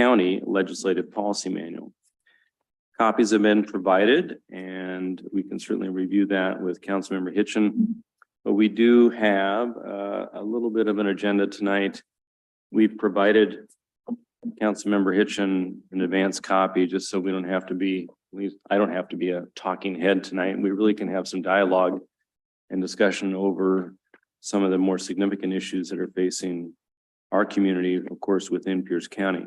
County Legislative Policy Manual. Copies have been provided, and we can certainly review that with Councilmember Hitchen. But we do have a little bit of an agenda tonight. We've provided Councilmember Hitchen an advance copy just so we don't have to be, at least I don't have to be a talking head tonight. We really can have some dialogue and discussion over some of the more significant issues that are facing our community, of course, within Pierce County.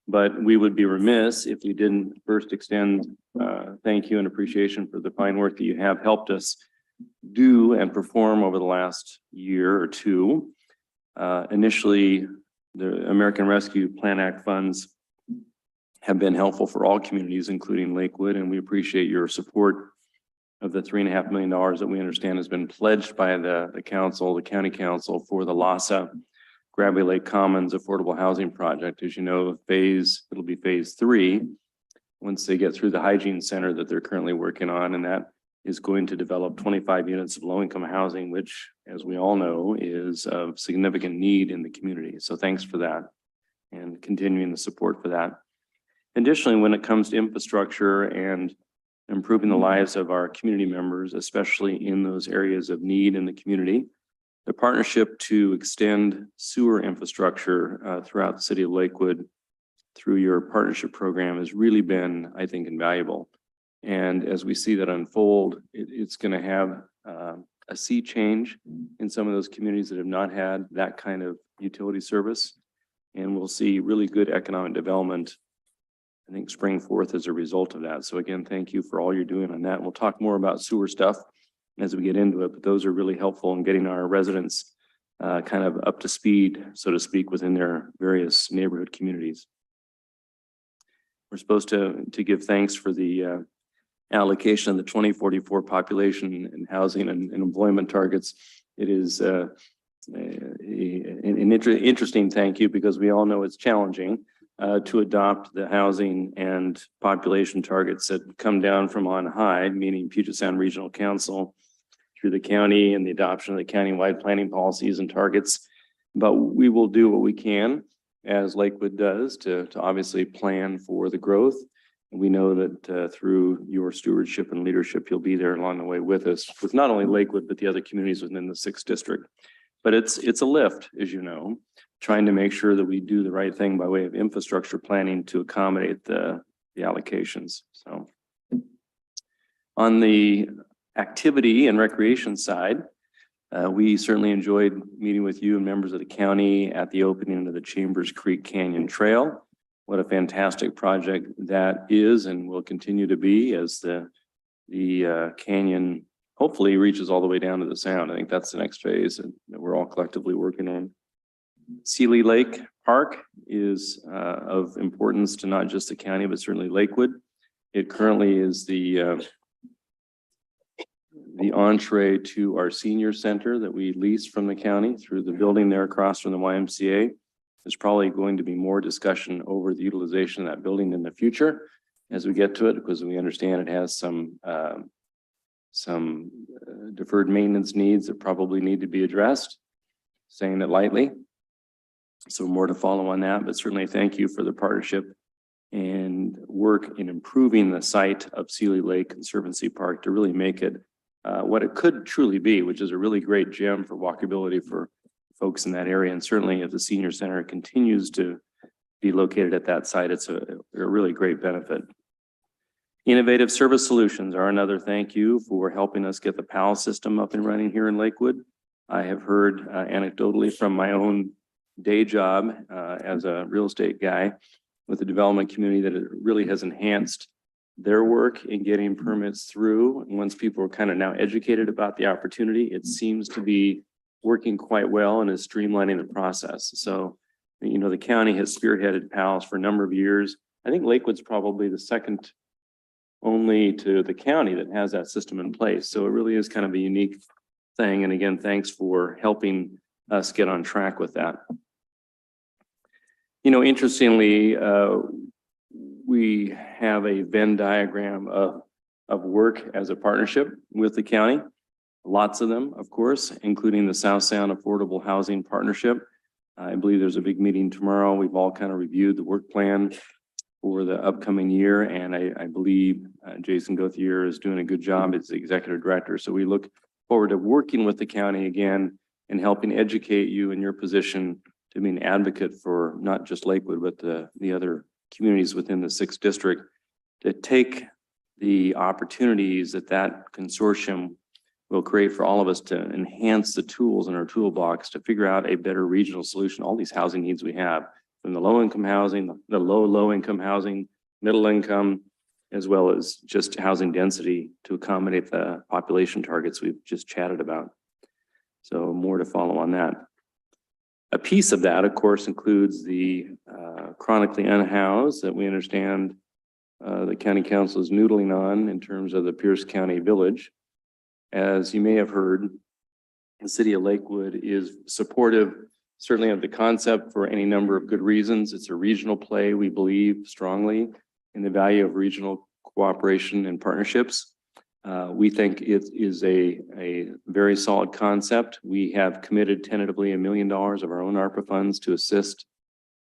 But we would be remiss if we didn't first extend thank you and appreciation for the fine work that you have helped us do and perform over the last year or two. Initially, the American Rescue Plan Act funds have been helpful for all communities, including Lakewood, and we appreciate your support of the $3.5 million that we understand has been pledged by the council, the county council, for the LAHSA Gravely Lake Commons Affordable Housing Project. As you know, it'll be phase 3 once they get through the hygiene center that they're currently working on, and that is going to develop 25 units of low-income housing, which, as we all know, is of significant need in the community. So thanks for that and continuing the support for that. Additionally, when it comes to infrastructure and improving the lives of our community members, especially in those areas of need in the community, the partnership to extend sewer infrastructure throughout the city of Lakewood through your partnership program has really been, I think, invaluable. And as we see that unfold, it's going to have a sea change in some of those communities that have not had that kind of utility service. And we'll see really good economic development, I think, spring forth as a result of that. So again, thank you for all you're doing on that. We'll talk more about sewer stuff as we get into it, but those are really helpful in getting our residents kind of up to speed, so to speak, within their various neighborhood communities. We're supposed to give thanks for the allocation of the 2044 population and housing and employment targets. It is an interesting thank you, because we all know it's challenging to adopt the housing and population targets that come down from on high, meaning Puget Sound Regional Council, through the county and the adoption of the countywide planning policies and targets. But we will do what we can, as Lakewood does, to obviously plan for the growth. And we know that through your stewardship and leadership, you'll be there along the way with us, with not only Lakewood, but the other communities within the 6th district. But it's a lift, as you know, trying to make sure that we do the right thing by way of infrastructure planning to accommodate the allocations. So on the activity and recreation side, we certainly enjoyed meeting with you and members of the county at the opening of the Chambers Creek Canyon Trail. What a fantastic project that is and will continue to be, as the canyon hopefully reaches all the way down to the sound. I think that's the next phase that we're all collectively working on. Seeley Lake Park is of importance to not just the county, but certainly Lakewood. It currently is the entree to our senior center that we lease from the county through the building there across from the YMCA. There's probably going to be more discussion over the utilization of that building in the future as we get to it, because we understand it has some deferred maintenance needs that probably need to be addressed, saying it lightly. So more to follow on that, but certainly thank you for the partnership and work in improving the site of Seeley Lake Conservancy Park to really make it what it could truly be, which is a really great gem for walkability for folks in that area. And certainly if the senior center continues to be located at that site, it's a really great benefit. Innovative Service Solutions are another thank you for helping us get the PAL system up and running here in Lakewood. I have heard anecdotally from my own day job as a real estate guy with the development community that it really has enhanced their work in getting permits through. And once people are kind of now educated about the opportunity, it seems to be working quite well and is streamlining the process. So, you know, the county has spearheaded PALs for a number of years. I think Lakewood's probably the second only to the county that has that system in place. So it really is kind of a unique thing. And again, thanks for helping us get on track with that. You know, interestingly, we have a Venn diagram of work as a partnership with the county. Lots of them, of course, including the South Sound Affordable Housing Partnership, I believe there's a big meeting tomorrow. We've all kind of reviewed the work plan for the upcoming year, and I believe Jason Gauthier is doing a good job as the executive director. So we look forward to working with the county again and helping educate you in your position to be an advocate for not just Lakewood, but the other communities within the 6th district, to take the opportunities that that consortium will create for all of us to enhance the tools in our toolbox to figure out a better regional solution, all these housing needs we have, from the low-income housing, the low-income housing, middle income, as well as just housing density to accommodate the population targets we've just chatted about. So more to follow on that. A piece of that, of course, includes the chronically unhoused that we understand the county council is noodling on in terms of the Pierce County Village. As you may have heard, the city of Lakewood is supportive, certainly of the concept for any number of good reasons. It's a regional play. We believe strongly in the value of regional cooperation and partnerships. We think it is a very solid concept. We have committed tentatively $1 million of our own ARPA funds to assist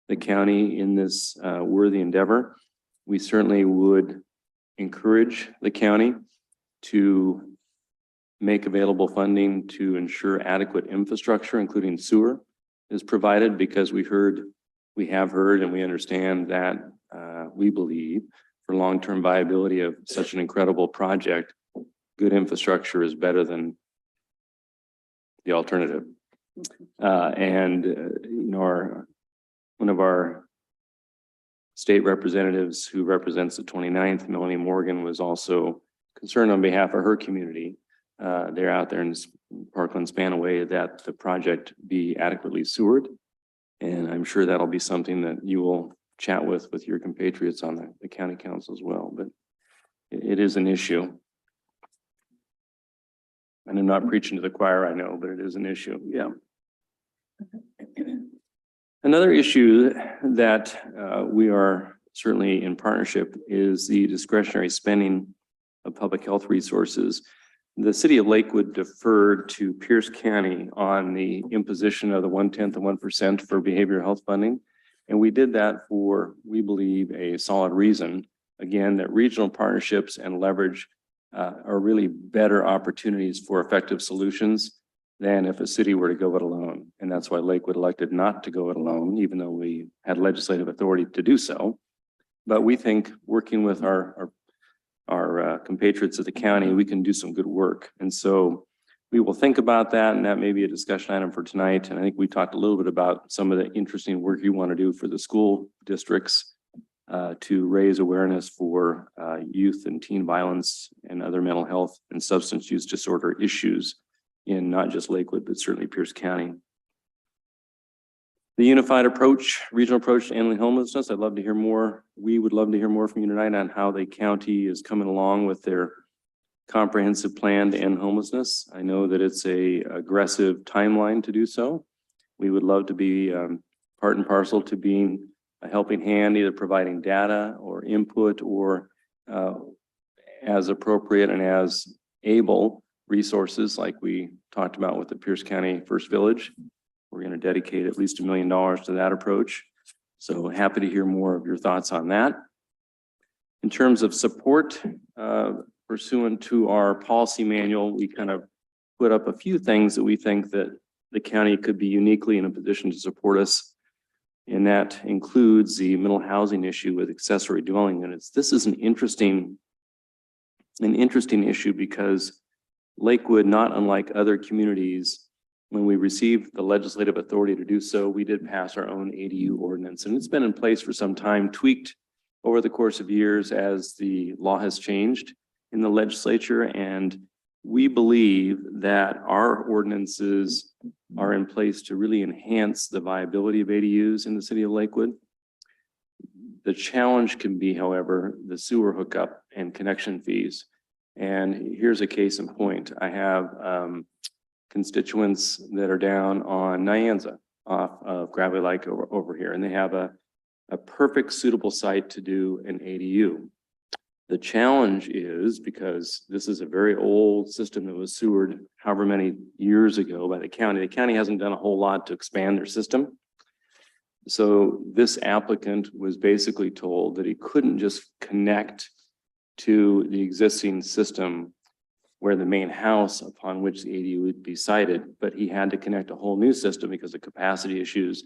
the county in this worthy endeavor. We certainly would encourage the county to make available funding to ensure adequate infrastructure, including sewer, is provided, because we have heard, and we understand that we believe for long-term viability of such an incredible project, good infrastructure is better than the alternative. One of our state representatives who represents the 29th, Melanie Morgan, was also concerned on behalf of her community. They're out there in Parkland Spanaway, that the project be adequately sewered. And I'm sure that'll be something that you will chat with your compatriots on the county council as well. But it is an issue. And I'm not preaching to the choir, I know, but it is an issue. Yeah. Another issue that we are certainly in partnership is the discretionary spending of public health resources. The city of Lakewood deferred to Pierce County on the imposition of the 1/10 of 1% for behavioral health funding. And we did that for, we believe, a solid reason. Again, that regional partnerships and leverage are really better opportunities for effective solutions than if a city were to go it alone. And that's why Lakewood elected not to go it alone, even though we had legislative authority to do so. But we think working with our compatriots of the county, we can do some good work. And so we will think about that, and that may be a discussion item for tonight. And I think we talked a little bit about some of the interesting work you want to do for the school districts to raise awareness for youth and teen violence and other mental health and substance use disorder issues in not just Lakewood, but certainly Pierce County. The unified approach, regional approach to ending homelessness, I'd love to hear more. We would love to hear more from you tonight on how the county is coming along with their comprehensive plan to end homelessness. I know that it's a aggressive timeline to do so. We would love to be part and parcel to being a helping hand, either providing data or input or as appropriate and as able resources like we talked about with the Pierce County First Village. We're going to dedicate at least $1 million to that approach. So happy to hear more of your thoughts on that. In terms of support, pursuant to our policy manual, we kind of put up a few things that we think that the county could be uniquely in a position to support us. And that includes the mental housing issue with accessory dwelling units. This is an interesting issue because Lakewood, not unlike other communities, when we received the legislative authority to do so, we did pass our own ADU ordinance, and it's been in place for some time, tweaked over the course of years as the law has changed in the legislature. And we believe that our ordinances are in place to really enhance the viability of ADUs in the city of Lakewood. The challenge can be, however, the sewer hookup and connection fees. And here's a case in point. I have constituents that are down on Nyanza off of Gravely Lake over here, and they have a perfect suitable site to do an ADU. The challenge is because this is a very old system that was sewered however many years ago by the county. The county hasn't done a whole lot to expand their system. So this applicant was basically told that he couldn't just connect to the existing system where the main house upon which the ADU would be sited, but he had to connect a whole new system because of capacity issues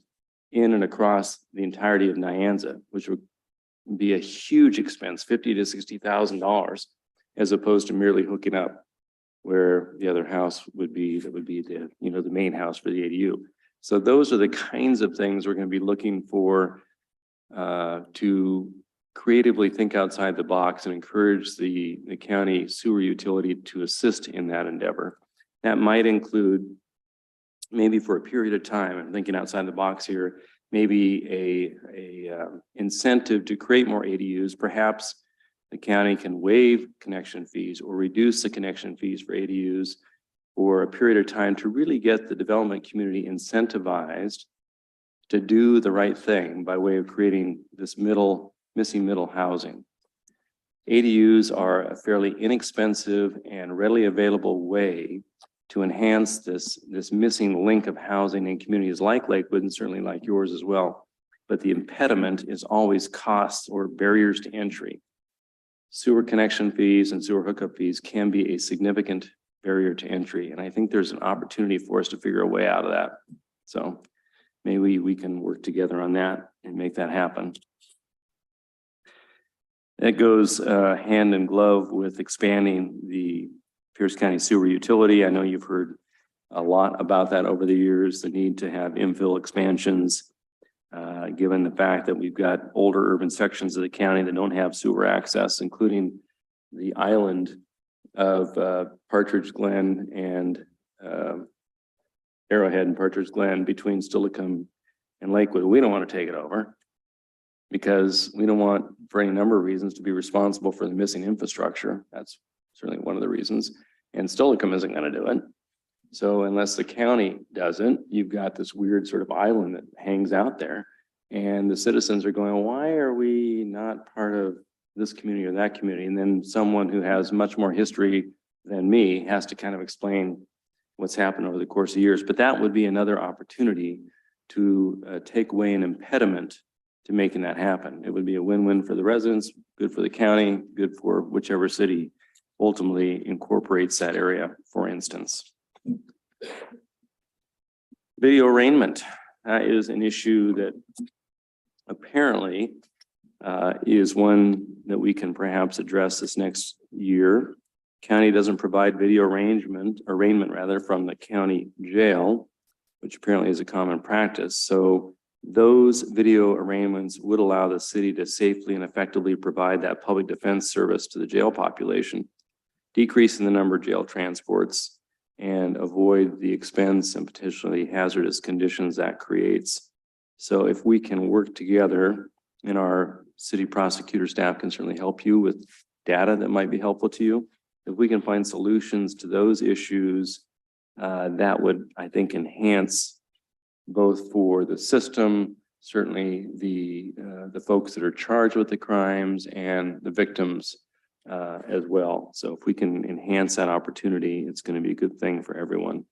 in and across the entirety of Nyanza, which would be a huge expense, $50,000 to $60,000, as opposed to merely hooking up where the other house would be, that would be the, the main house for the ADU. So those are the kinds of things we're going to be looking for to creatively think outside the box and encourage the county sewer utility to assist in that endeavor. That might include, maybe for a period of time, I'm thinking outside the box here, maybe a incentive to create more ADUs. Perhaps the county can waive connection fees or reduce the connection fees for ADUs for a period of time to really get the development community incentivized to do the right thing by way of creating this missing middle housing. ADUs are a fairly inexpensive and readily available way to enhance this missing link of housing in communities like Lakewood and certainly like yours as well. But the impediment is always costs or barriers to entry. Sewer connection fees and sewer hookup fees can be a significant barrier to entry. And I think there's an opportunity for us to figure a way out of that. So maybe we can work together on that and make that happen. That goes hand in glove with expanding the Pierce County sewer utility. I know you've heard a lot about that over the years, the need to have infill expansions, given the fact that we've got older urban sections of the county that don't have sewer access, including the island of Partridge Glen and Arrowhead and Partridge Glen between Steilacoom and Lakewood. We don't want to take it over because we don't want, for any number of reasons, to be responsible for the missing infrastructure. That's certainly one of the reasons. And Steilacoom isn't going to do it. So unless the county doesn't, you've got this weird sort of island that hangs out there. And the citizens are going, why are we not part of this community or that community? And then someone who has much more history than me has to kind of explain what's happened over the course of years. But that would be another opportunity to take away an impediment to making that happen. It would be a win-win for the residents, good for the county, good for whichever city ultimately incorporates that area, for instance. Video arraignment. That is an issue that apparently is one that we can perhaps address this next year. County doesn't provide video arraignment from the county jail, which apparently is a common practice. So those video arraignments would allow the city to safely and effectively provide that public defense service to the jail population, decreasing the number of jail transports and avoid the expense and potentially hazardous conditions that creates. So if we can work together, and our city prosecutor staff can certainly help you with data that might be helpful to you. If we can find solutions to those issues, that would, I think, enhance both for the system, certainly the folks that are charged with the crimes and the victims as well. So if we can enhance that opportunity, it's going to be a good thing for everyone.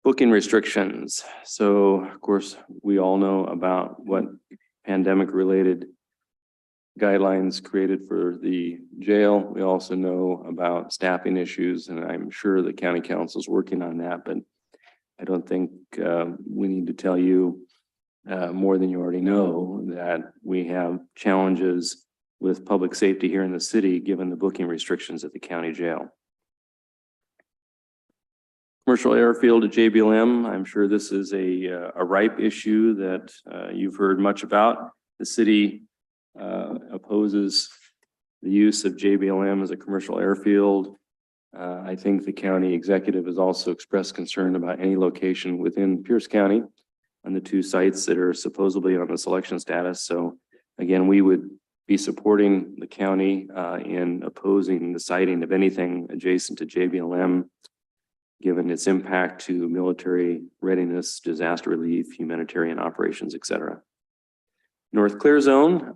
Booking restrictions. So of course, we all know about what pandemic related guidelines created for the jail. We also know about staffing issues, and I'm sure the county council is working on that, but I don't think we need to tell you more than you already know that we have challenges with public safety here in the city, given the booking restrictions at the county jail. Commercial airfield at JBLM. I'm sure this is a ripe issue that you've heard much about. The city opposes the use of JBLM as a commercial airfield. I think the county executive has also expressed concern about any location within Pierce County on the two sites that are supposedly on the selection status. So again, we would be supporting the county in opposing the siting of anything adjacent to JBLM, given its impact to military readiness, disaster relief, humanitarian operations, et cetera. North Clear Zone,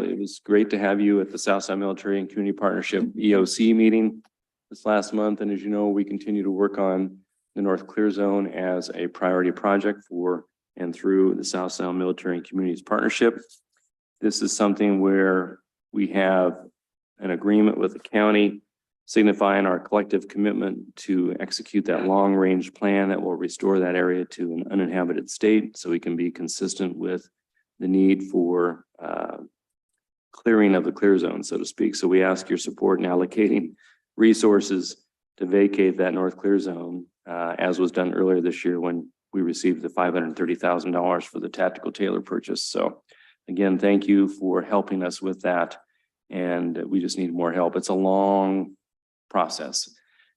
it was great to have you at the Southside Military and Community Partnership EOC meeting this last month. And as you know, we continue to work on the North Clear Zone as a priority project for and through the South Sound Military and Communities Partnership. This is something where we have an agreement with the county signifying our collective commitment to execute that long-range plan that will restore that area to an uninhabited state so we can be consistent with the need for clearing of the clear zone, so to speak. So we ask your support in allocating resources to vacate that North Clear Zone, as was done earlier this year when we received the $530,000 for the tactical Taylor purchase. So again, thank you for helping us with that. And we just need more help. It's a long process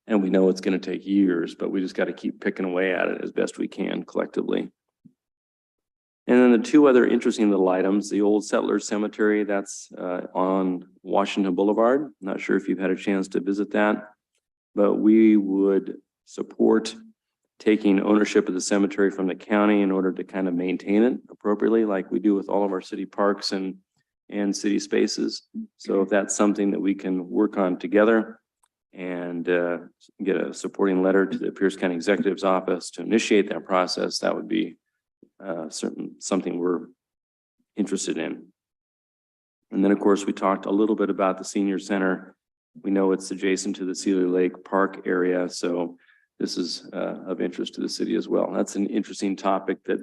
and we know it's going to take years, but we just got to keep picking away at it as best we can collectively. And then the two other interesting little items, the Old Settlers Cemetery, that's on Washington Boulevard. Not sure if you've had a chance to visit that, but we would support taking ownership of the cemetery from the county in order to kind of maintain it appropriately, like we do with all of our city parks and city spaces. So if that's something that we can work on together and get a supporting letter to the Pierce County Executive's Office to initiate that process, that would be something we're interested in. And then, of course, we talked a little bit about the senior center. We know it's adjacent to the Sealy Lake Park area, so this is of interest to the city as well. That's an interesting topic that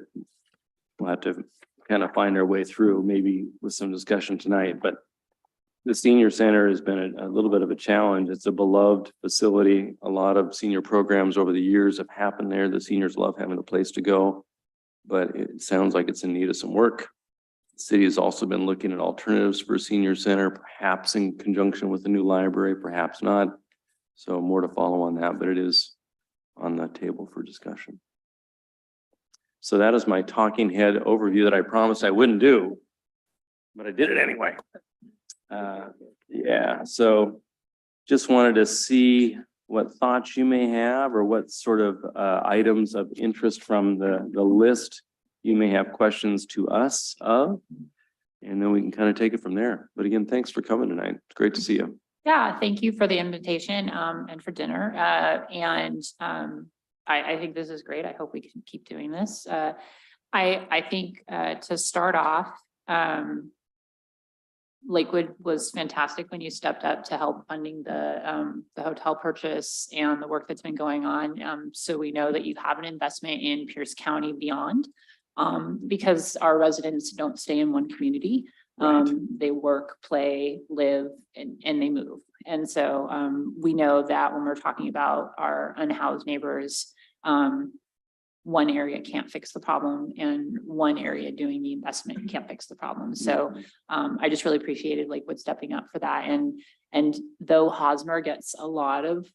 we'll have to kind of find our way through, maybe with some discussion tonight. But the senior center has been a little bit of a challenge. It's a beloved facility. A lot of senior programs over the years have happened there. The seniors love having a place to go, but it sounds like it's in need of some work. The city has also been looking at alternatives for a senior center, perhaps in conjunction with the new library, perhaps not. So more to follow on that, but it is on the table for discussion. So that is my talking head overview that I promised I wouldn't do, but I did it anyway. Yeah, so just wanted to see what thoughts you may have or what sort of items of interest from the list you may have questions to us of, and then we can kind of take it from there. But again, thanks for coming tonight. It's great to see you. Yeah, thank you for the invitation and for dinner. I think this is great. I hope we can keep doing this. I think to start off, Lakewood was fantastic when you stepped up to help funding the hotel purchase and the work that's been going on. So we know that you have an investment in Pierce County beyond, because our residents don't stay in one community. Right. They work, play, live, and they move. And so we know that when we're talking about our unhoused neighbors, one area can't fix the problem and one area doing the investment can't fix the problem. So I just really appreciated Lakewood stepping up for that. And though Hosmer gets a lot of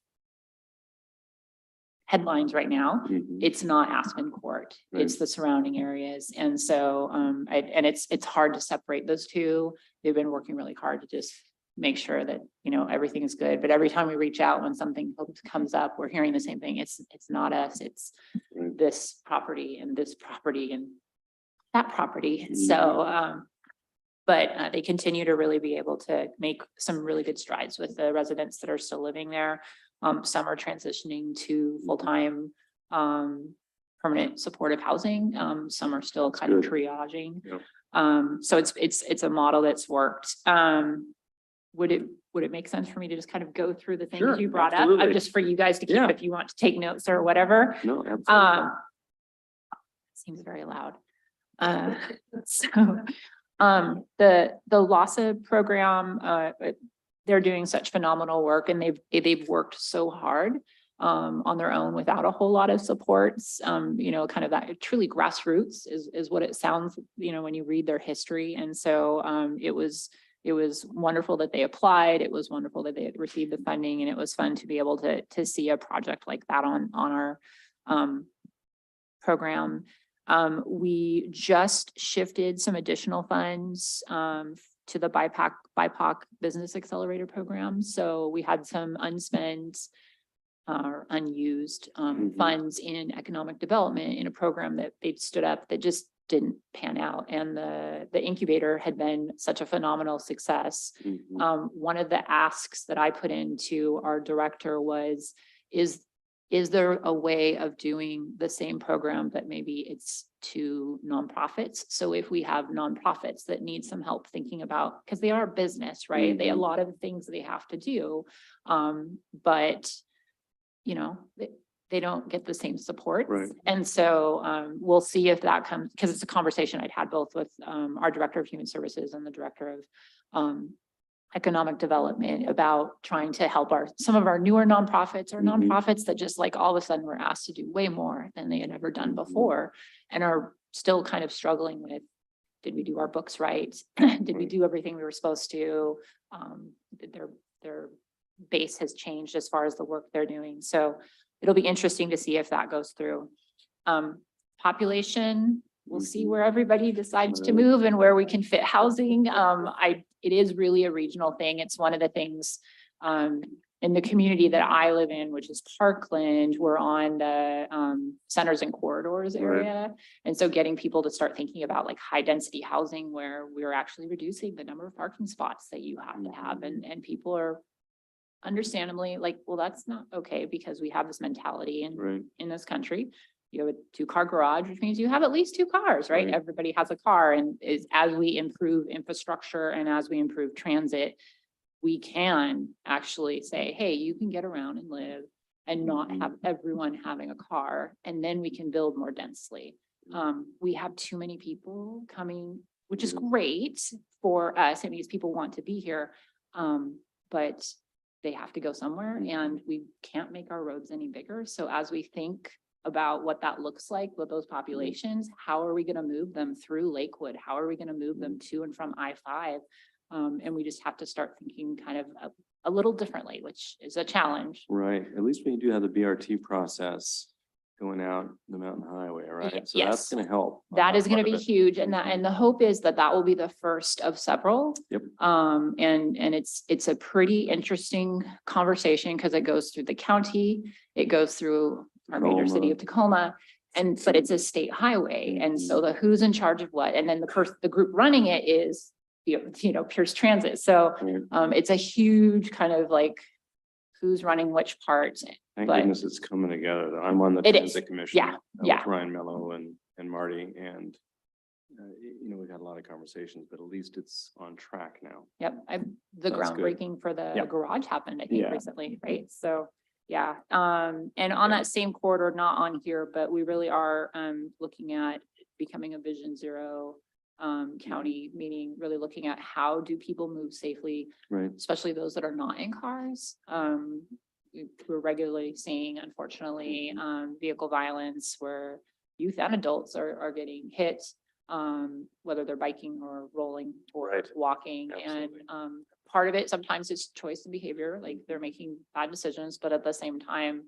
headlines right now, it's not Aspen Court, Right. it's the surrounding areas. And so it's hard to separate those two. They've been working really hard to just make sure that, you know, everything is good. But every time we reach out, when something comes up, we're hearing the same thing. It's not us, it's this property and that property. So, but they continue to really be able to make some really good strides with the residents that are still living there. Some are transitioning to full-time permanent supportive housing. Some are still kind of triaging. Yep. So it's a model that's worked. Would it make sense for me to just kind of go through the things you brought up? Just for you guys to keep if you want to take notes or whatever. No, absolutely. Seems very loud. The LASA program, they're doing such phenomenal work, and they've worked so hard on their own without a whole lot of supports. You know, kind of that truly grassroots is what it sounds, you know, when you read their history. And so it was wonderful that they applied. It was wonderful that they had received the funding, and it was fun to be able to see a project like that on our program. We just shifted some additional funds to the BIPOC Business Accelerator Program. So we had some unspent or unused funds in economic development in a program that they'd stood up that just didn't pan out. And the incubator had been such a phenomenal success. One of the asks that I put into our director is is there a way of doing the same program, but maybe it's to nonprofits? So if we have nonprofits that need some help thinking about, because they are a business, right? They, a lot of things they have to do. But, you know, they don't get the same support. Right. And so we'll see if that comes, because it's a conversation I'd had both with our Director of Human Services and the Director of Economic Development about trying to help some of our newer nonprofits or nonprofits that just like all of a sudden were asked to do way more than they had ever done before and are still kind of struggling with, did we do our books right? Did we do everything we were supposed to? Did their base has changed as far as the work they're doing. So it'll be interesting to see if that goes through. Population, we'll see where everybody decides to move and where we can fit housing. It is really a regional thing. It's one of the things in the community that I live in, which is Parkland. We're on the centers and corridors area. And so getting people to start thinking about like high density housing where we're actually reducing the number of parking spots that you have to have. And people are understandably like, well, that's not okay because we have this mentality in this country. You have a 2-car garage, which means you have at least 2 cars, right? Everybody has a car, and as we improve infrastructure and as we improve transit, we can actually say, hey, you can get around and live and not have everyone having a car, and then we can build more densely. We have too many people coming, which is great for us. It means people want to be here, but they have to go somewhere, and we can't make our roads any bigger. So as we think about what that looks like with those populations, how are we going to move them through Lakewood? How are we going to move them to and from I-5? And we just have to start thinking kind of a little differently, which is a challenge. Right. At least when you do have the BRT process going out the mountain highway, right? So Yes. that's going to help. That is going to be huge. And the hope is that will be the first of several. Yep. And it's a pretty interesting conversation because it goes through the county, it goes through our major city of Tacoma, but it's a state highway. And so the who's in charge of what, and then the group running it is, Pierce Transit. So it's a huge kind of like who's running which part. Thank but goodness it's coming together. I'm on the it transit is. commission. Yeah, yeah. With Ryan Mello and Marty, and we've had a lot of conversations, but at least it's on track now. Yep. The That's good. groundbreaking for the garage happened, I think, Yeah. recently, right? So, yeah. And on that same corridor, not on here, but we really are looking at becoming a Vision Zero county, meaning really looking at how do people move safely, Right. especially those that are not in cars. We're regularly seeing, unfortunately, vehicle violence where youth and adults are getting hit, whether they're biking or rolling or walking. Absolutely. And part of it sometimes is choice and behavior, like they're making bad decisions, but at the same time,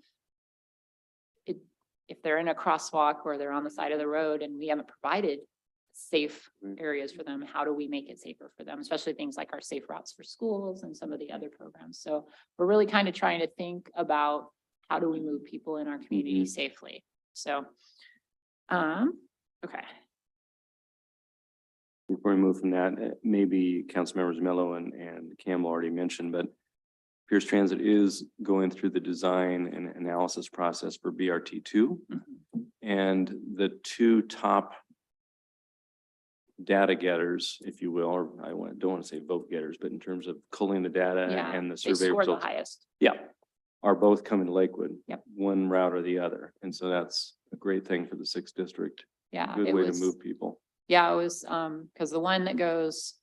if they're in a crosswalk or they're on the side of the road and we haven't provided safe areas for them, how do we make it safer for them, especially things like our safe routes for schools and some of the other programs. So we're really kind of trying to think about how do we move people in our community safely. So okay. Before we move from that, maybe Council Members Mello and Campbell already mentioned, but Pierce Transit is going through the design and analysis process for BRT2. And the 2 top data getters, if you will, or don't want to say vote getters, but in terms of culling the data and the They survey score the results, highest. are both coming to Lakewood. Yep. One route or the other. And so that's a great thing for the 6th district. Yeah. Good way to move people. Yeah, it was, because the one that goes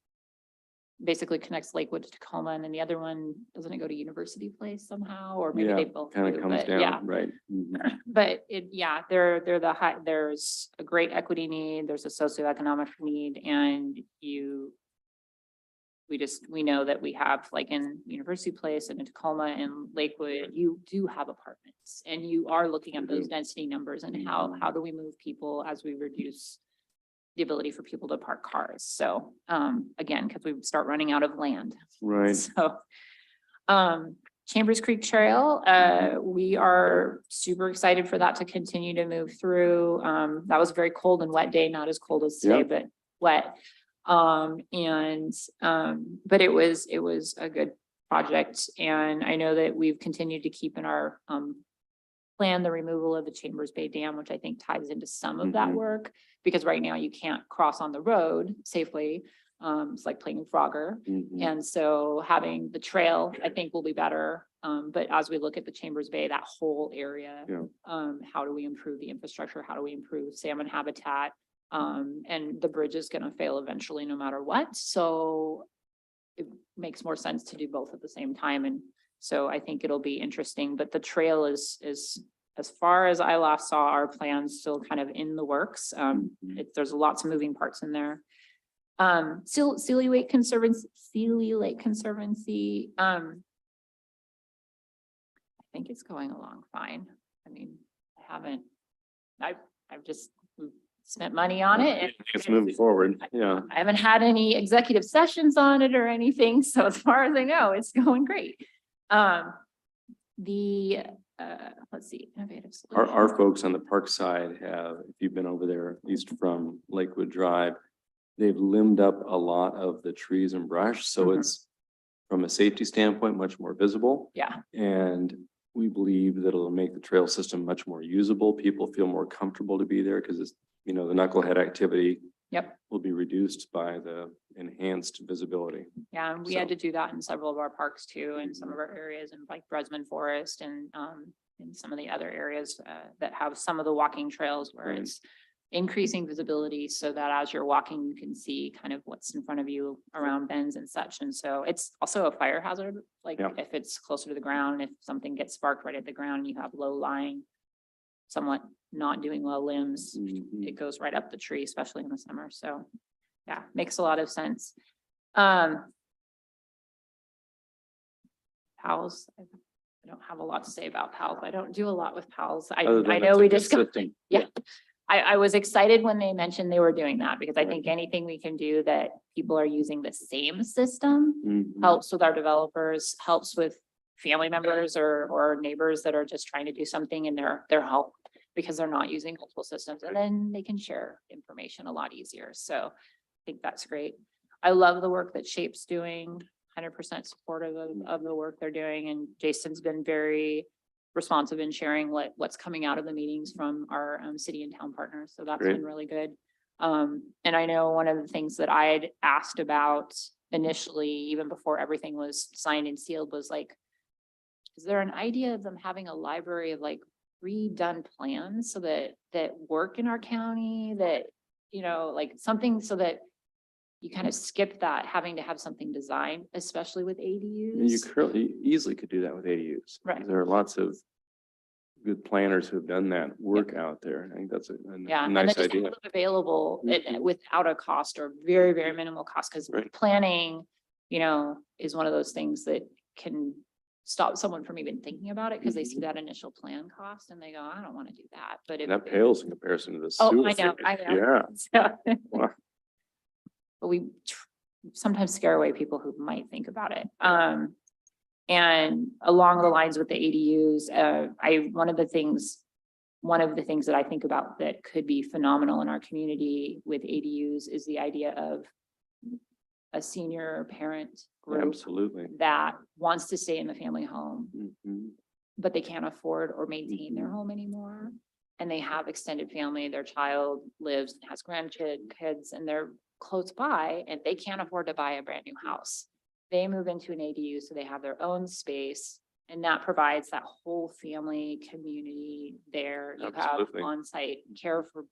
basically connects Lakewood to Tacoma, and then the other one, doesn't it go to University Place somehow? Or maybe they both kind of do, comes but down, yeah. right? But they're the high, there's a great equity need, there's a socioeconomic need, and we know that we have, like in University Place and in Tacoma and Lakewood, you do have apartments, and you are looking at those density numbers and how do we move people as we reduce the ability for people to park cars. So again, because we start running out of land. Right. So Chambers Creek Trail, we are super excited for that to continue to move through. That was a very cold and wet day, not as cold as today, but wet. But it was a good project. And I know that we've continued to keep in our plan the removal of the Chambers Bay Dam, which I think ties into some of that Mhm. work. Because right now you can't cross on the road safely. It's like playing Frogger. Mhm. And so having the trail, I think will be better. But as we look at the Chambers Bay, that whole area. Yeah. How do we improve the infrastructure? How do we improve salmon habitat? And the bridge is gonna fail eventually, no matter what. So it makes more sense to do both at the same time. And so I think it'll be interesting, but the trail is, as far as I last saw, our plans still kind of in the works. Mhm. There's lots of moving parts in there. Sealy Lake Conservancy, I think it's going along fine. I mean, I've just spent money on it. And It's moving forward. Yeah. I haven't had any executive sessions on it or anything, so as far as I know, it's going great. Let's see, innovative Our solutions. folks on the park side have, if you've been over there east from Lakewood Drive, they've limbed up a lot of the trees and brush, so Mhm. it's from a safety standpoint, much more visible. Yeah, And we believe that it'll make the trail system much more usable. People feel more comfortable to be there because it's, the knucklehead activity yep, will be reduced by the enhanced visibility. yeah, and we had to do that in several of our parks too, and some of our areas in like Bresman Forest and in some of the other areas that have some of the walking trails where Right. it's increasing visibility so that as you're walking, you can see kind of what's in front of you around bends and such. And so it's also a fire hazard, like Yeah. if it's closer to the ground, if something gets sparked right at the ground, you have low lying, somewhat not doing well limbs, Mhm. it goes right up the tree, especially in the summer. So yeah, makes a lot of sense. PALs, I don't have a lot to say about PALs. I don't do a lot with PALs. Other than I it's know a we good discussed. system. Yeah. I was excited when they mentioned they were doing that because I Right. think anything we can do that people are using the same system Mhm. helps with our developers, helps with family members or neighbors that are just trying to do something in their home because they're not using multiple systems, and then they can share information a lot easier. So I think that's great. I love the work that Shape's doing, 100% supportive of the work they're doing, and Jason's been very responsive in sharing what's coming out of the meetings from our city and town partners. So that's Great. been really good. And I know one of the things that I had asked about initially, even before everything was signed and sealed, was like, is there an idea of them having a library of like redone plans so that work in our county, that, like something so that you kind of skip that having to have something designed, especially with You ADUs. currently easily could do that with ADUs. Right. There are lots of good planners who have done that work out there. I think that's a Yeah, and then nice just have idea. them available Mhm. without a cost or very, very minimal cost, because Right. planning, is one of those things that can stop someone from even thinking about it because they see Mhm. that initial plan cost and they go, I don't want to do that. But if. That pales in comparison to the Oh, sewer. I know, figure. I know. Yeah. So- Wow. But we sometimes scare away people who might think about it. And along the lines with the ADUs, one of the things that I think about that could be phenomenal in our community with ADUs is the idea of a senior parent group Absolutely. that wants to stay in the family home, Mhm. but they can't afford or maintain their Mhm. home anymore. And they have extended family, their child lives and has grandkids, and they're close by and they can't afford to buy a brand new house. They move into an ADU, so they have their own space, and that provides that whole family community there. You have Absolutely. on-site care for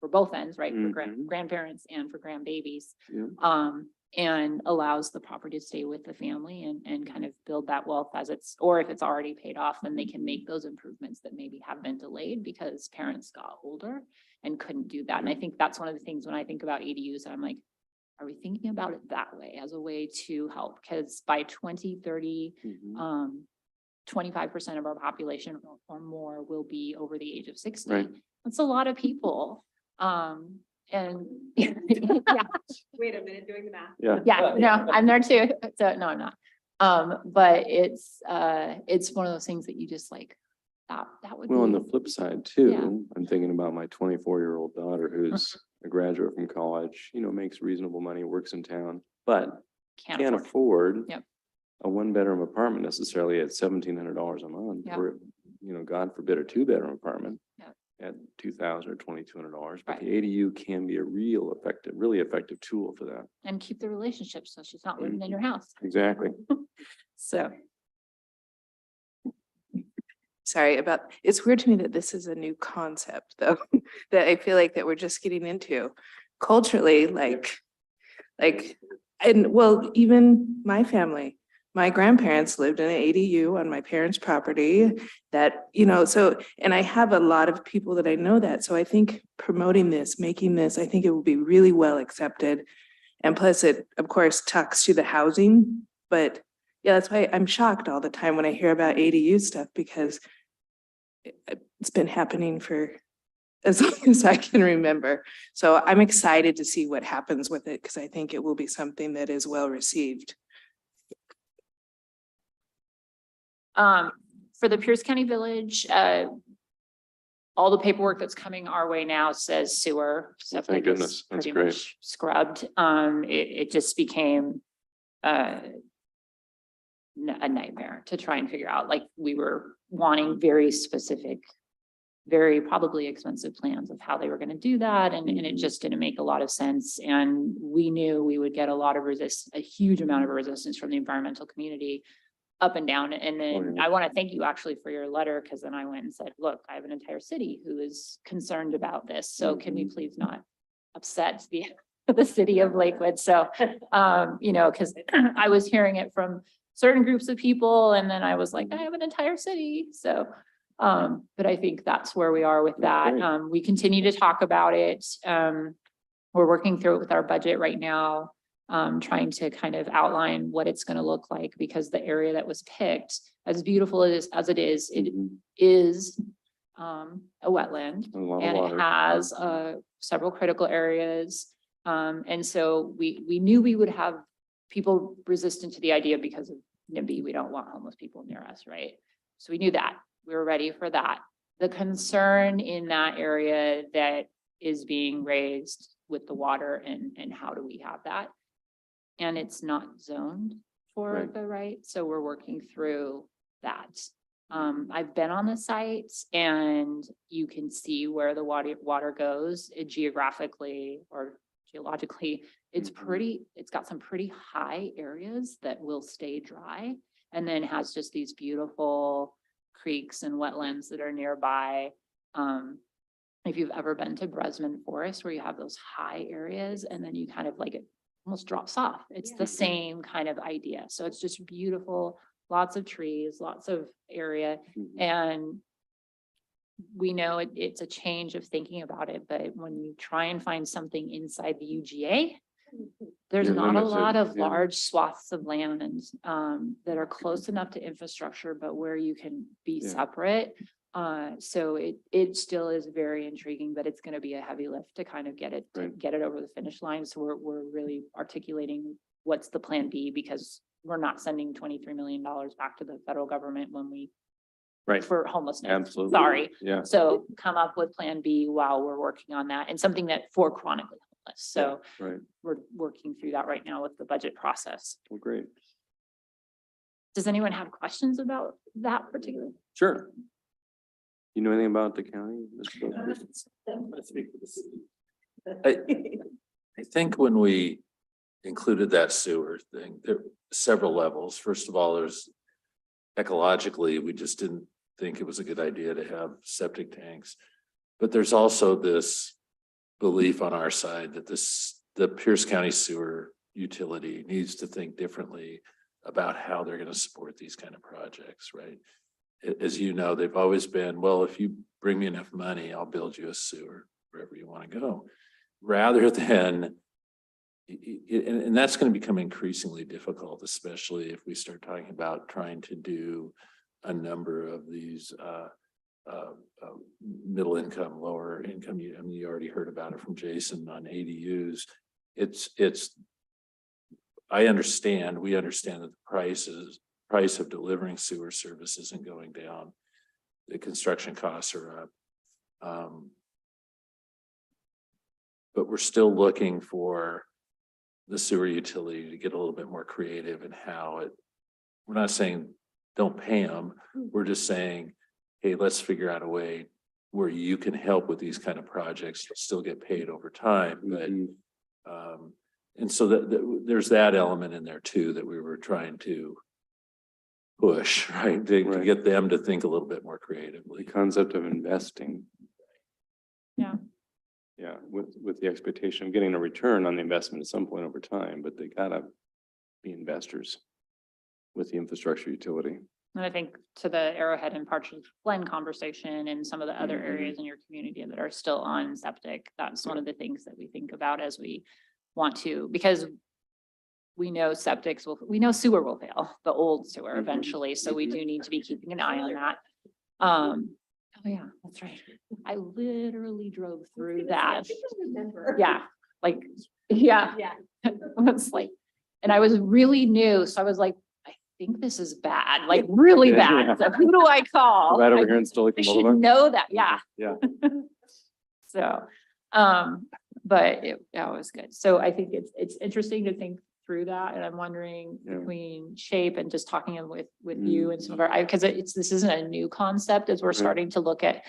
both ends, right? For Mhm. grandparents and for grandbabies. Yeah. And allows the property to stay with the family and kind of build that wealth or if it's already paid off, then they can make those improvements that maybe have been delayed because parents got older and couldn't do that. And I think that's one of the things when I think about ADUs, I'm like, are we thinking about it that way as a way to help? Because by 2030, Mhm. 25% of our population or more will be over the age of 60. Right. That's a lot of people. And yeah, Wait a minute, doing the math. Yeah. yeah, no, I'm there too. So no, I'm not. But it's one of those things that you just like, that would Well, on the be, flip side Yeah. Mm-hmm. too, I'm thinking about my 24-year-old daughter who's a graduate from college, makes reasonable money, works in town, but can't can't afford. afford Yep. a one-bedroom apartment necessarily at $1,700 a month. Yep. We're God forbid, a 2-bedroom apartment. Yeah. At $2,000 or $2,200, but Right. the ADU can be a really effective tool for that. And keep the relationship, so she's not living in your house. Exactly. So, Sorry about, it's weird to me that this is a new concept though, that I feel like that we're just getting into culturally, and well, even my family, my grandparents lived in an ADU on my parents' property that, so, and I have a lot of people that I know that, so I think promoting this, making this, I think it will be really well accepted. And plus it, of course, talks to the housing, but yeah, that's why I'm shocked all the time when I hear about ADU stuff because it's been happening for as long as I can remember. So I'm excited to see what happens with it because I think it will be something that is well received. for the Pierce County Village, all the paperwork that's coming our way now says sewer. Well, thank Septic is goodness. That's pretty great. much scrubbed. It just became a nightmare to try and figure out, like, we were wanting very specific, very probably expensive plans of how they were going to do that. And it just didn't make a lot of sense. And we knew we would get a lot of a huge amount of resistance from the environmental community up and down. And then yeah. I want to thank you actually for your letter, because then I went and said, look, I have an entire city who is concerned about this. So can we please not upset the city of Lakewood? So, because I was hearing it from certain groups of people, and then I was like, I have an entire city. So, but I think that's where we are with that. Great. We continue to talk about it. We're working through it with our budget right now, trying to kind of outline what it's going to look like, because the area that was picked, as beautiful as it is a wetland, A lot of and it water. has several critical areas. And so we knew we would have people resistant to the idea because of NIMBY. We don't want homeless people near us, right? So we knew that. We were ready for that. The concern in that area that is being raised with the water, and how do we have that? And it's not zoned for Right. the right, so we're working through that. I've been on the site, and you can see where the water goes geographically or geologically. It's Mhm. it's got some pretty high areas that will stay dry, and then has just these beautiful creeks and wetlands that are nearby. If you've ever been to Bresman Forest, where you have those high areas, and then you kind of like it almost drops off. It's the same kind of idea. So it's just beautiful, lots of trees, lots of area. Mhm. And we know it's a change of thinking about it, but when you try and find something inside the UGA, there's You're not a limited, lot of yeah. large swaths of land that are close enough to infrastructure, but where you can be Yeah. separate. So it still is very intriguing, but it's going to be a heavy lift to kind of get it Right. over the finish line. So we're really articulating what's the plan B, because we're not sending $23 million back to the federal government when we Right. for homelessness. Absolutely. Sorry. Yeah. So come up with plan B while we're working on that, and something that for chronically homeless. So Right. we're working through that right now with the budget process. Well, great. Does anyone have questions about that particular? Sure. You know anything about the county? Mr. Bill? I think when we included that sewer thing, there were several levels. First of all, there's ecologically, we just didn't think it was a good idea to have septic tanks. But there's also this belief on our side that the Pierce County Sewer Utility needs to think differently about how they're going to support these kind of projects, right? As you know, they've always been, well, if you bring me enough money, I'll build you a sewer wherever you want to go. Rather than, and that's going to become increasingly difficult, especially if we start talking about trying to do a number of these middle income, lower income. I mean, you already heard about it from Jason on ADUs. We understand that the price of delivering sewer service isn't going down. The construction costs are up. But we're still looking for the sewer utility to get a little bit more creative in how we're not saying don't pay them. We're just saying hey, let's figure out a way where you can help with these kind of projects, you'll still get paid over time, but Mhm. and so there's that element in there too, that we were trying to push, right? To Right. get them to think a little bit more The creatively. concept of investing. Yeah. Yeah, with the expectation of getting a return on the investment at some point over time, but they gotta be investors with the infrastructure utility. And I think to the Arrowhead and Partridge Glen conversation and some of the other Mhm. areas in your community that are still on septic, that's one of the things that we think about as we want to, because we know we know sewer will fail, the old sewer Mhm. eventually, so we Mhm. do need to be keeping an eye on that. Oh yeah, that's right. I literally drove through that. Remember. Yeah, like, yeah. Yeah. It's like, and I was really new, so I was like, I think this is bad, like really Yeah. bad. So who do I call? Right over I here in Stolikin should Boulevard. know that, yeah. Yeah. So, but that was good. So I think it's interesting to think through that, and I'm wondering Yeah. between shape and just talking with you and some of our, because this isn't a new concept as we're starting to look at.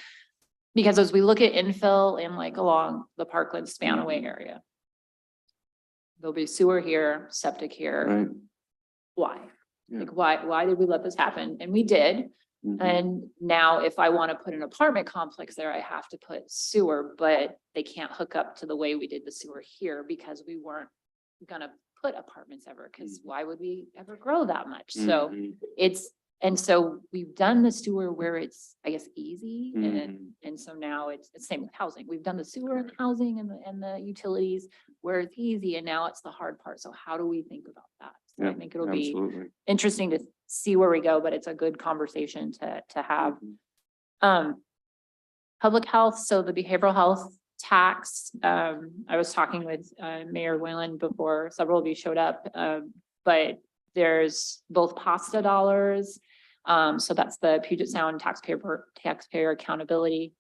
Because as we look at infill and like along the Parkland Spanaway area. There'll be sewer here, septic here. Right. Why? Yeah. Like, why did we let this happen? And we did. Mhm. And now if I want to put an apartment complex there, I have to put sewer, but they can't hook up to the way we did the sewer here because we weren't gonna put apartments ever, because why would we ever grow that much? So Mhm. and so we've done the sewer where it's, I guess, easy, Mhm. and so now it's same with housing. We've done the sewer and housing and the utilities where it's easy, and now it's the hard part. So how do we think about that? So I Yeah, think it'll be absolutely. interesting to see where we go, but it's a good conversation to have. Mhm. Public health, so the behavioral health tax, I was talking with Mayor Whalen before several of you showed up. But there's both PASTA dollars. So that's the Puget Sound Taxpayer Accountability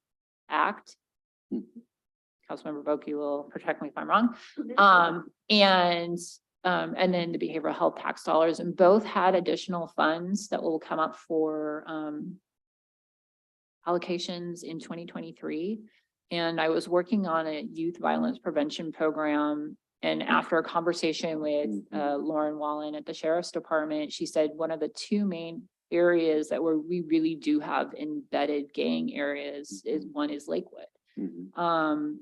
Act. Mhm. Councilmember Boki will protect me if I'm wrong. And then the behavioral health tax dollars, and both had additional funds that will come up for allocations in 2023. And I was working on a youth violence prevention program. And after a conversation with Lauren Wallen at the Sheriff's Department, she said one of the two main areas that we really do have embedded gang areas is one is Lakewood. Mhm.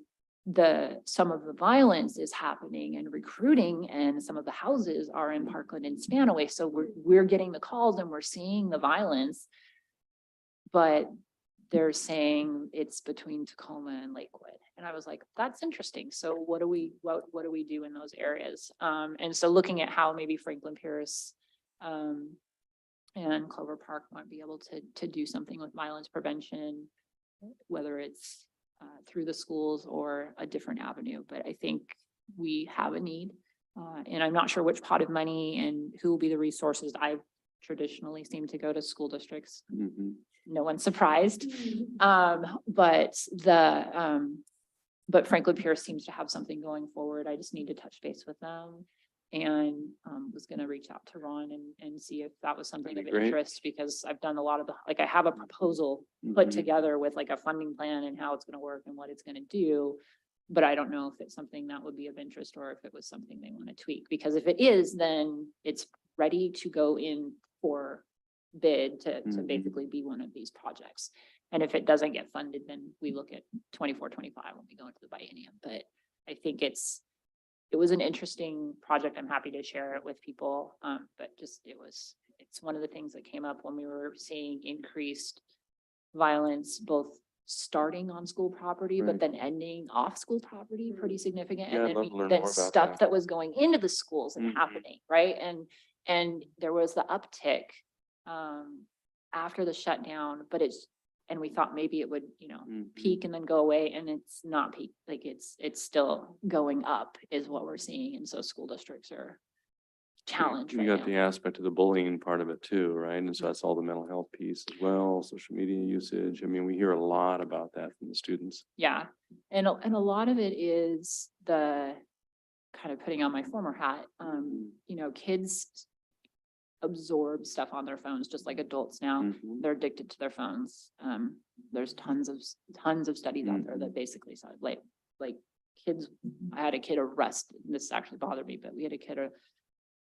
Some of the violence is happening and recruiting, and some of the houses are in Parkland and Spanaway. So we're getting the calls and we're seeing the violence. But they're saying it's between Tacoma and Lakewood. And I was like, that's interesting. So what do we do in those areas? And so looking at how maybe Franklin Pierce and Clover Park might be able to do something with violence prevention, whether it's through the schools or a different avenue. But I think we have a need. And I'm not sure which pot of money and who will be the resources. I've traditionally seem to go to school districts. Mhm. No one's surprised. But Franklin Pierce seems to have something going forward. I just need to touch base with them. And was gonna reach out to Ron and see if that was something That'd of be great. interest, because I've done a lot of I have a proposal put Mhm. together with like a funding plan and how it's gonna work and what it's gonna do. But I don't know if it's something that would be of interest or if it was something they want to tweak, because if it is, then it's ready to go in for bid to Mhm. basically be one of these projects. And if it doesn't get funded, then we look at 24-25 when we go into the biennium. But I think it was an interesting project. I'm happy to share it with people. But it's one of the things that came up when we were seeing increased violence, both starting on school property, but Right. then ending off school property, pretty significant. Yeah, I'd And love to learn then more about stuff that. that was going into the schools and Mhm. happening, right? And there was the uptick after the shutdown, but and we thought maybe it would, Mhm. peak and then go away, and it's not peak, like it's still going up is what we're seeing. And so school districts are challenged You right got now. the aspect of the bullying part of it too, right? And so that's all the mental health piece as well, social media usage. I mean, we hear a lot about that from the students. Yeah, and a lot of it is the kind of putting on my former hat, kids absorb stuff on their phones, just like adults now. Mhm. They're addicted to their phones. There's tons of studies out there that basically said like kids, I had a kid arrested, and this actually bothered me, but we had a kid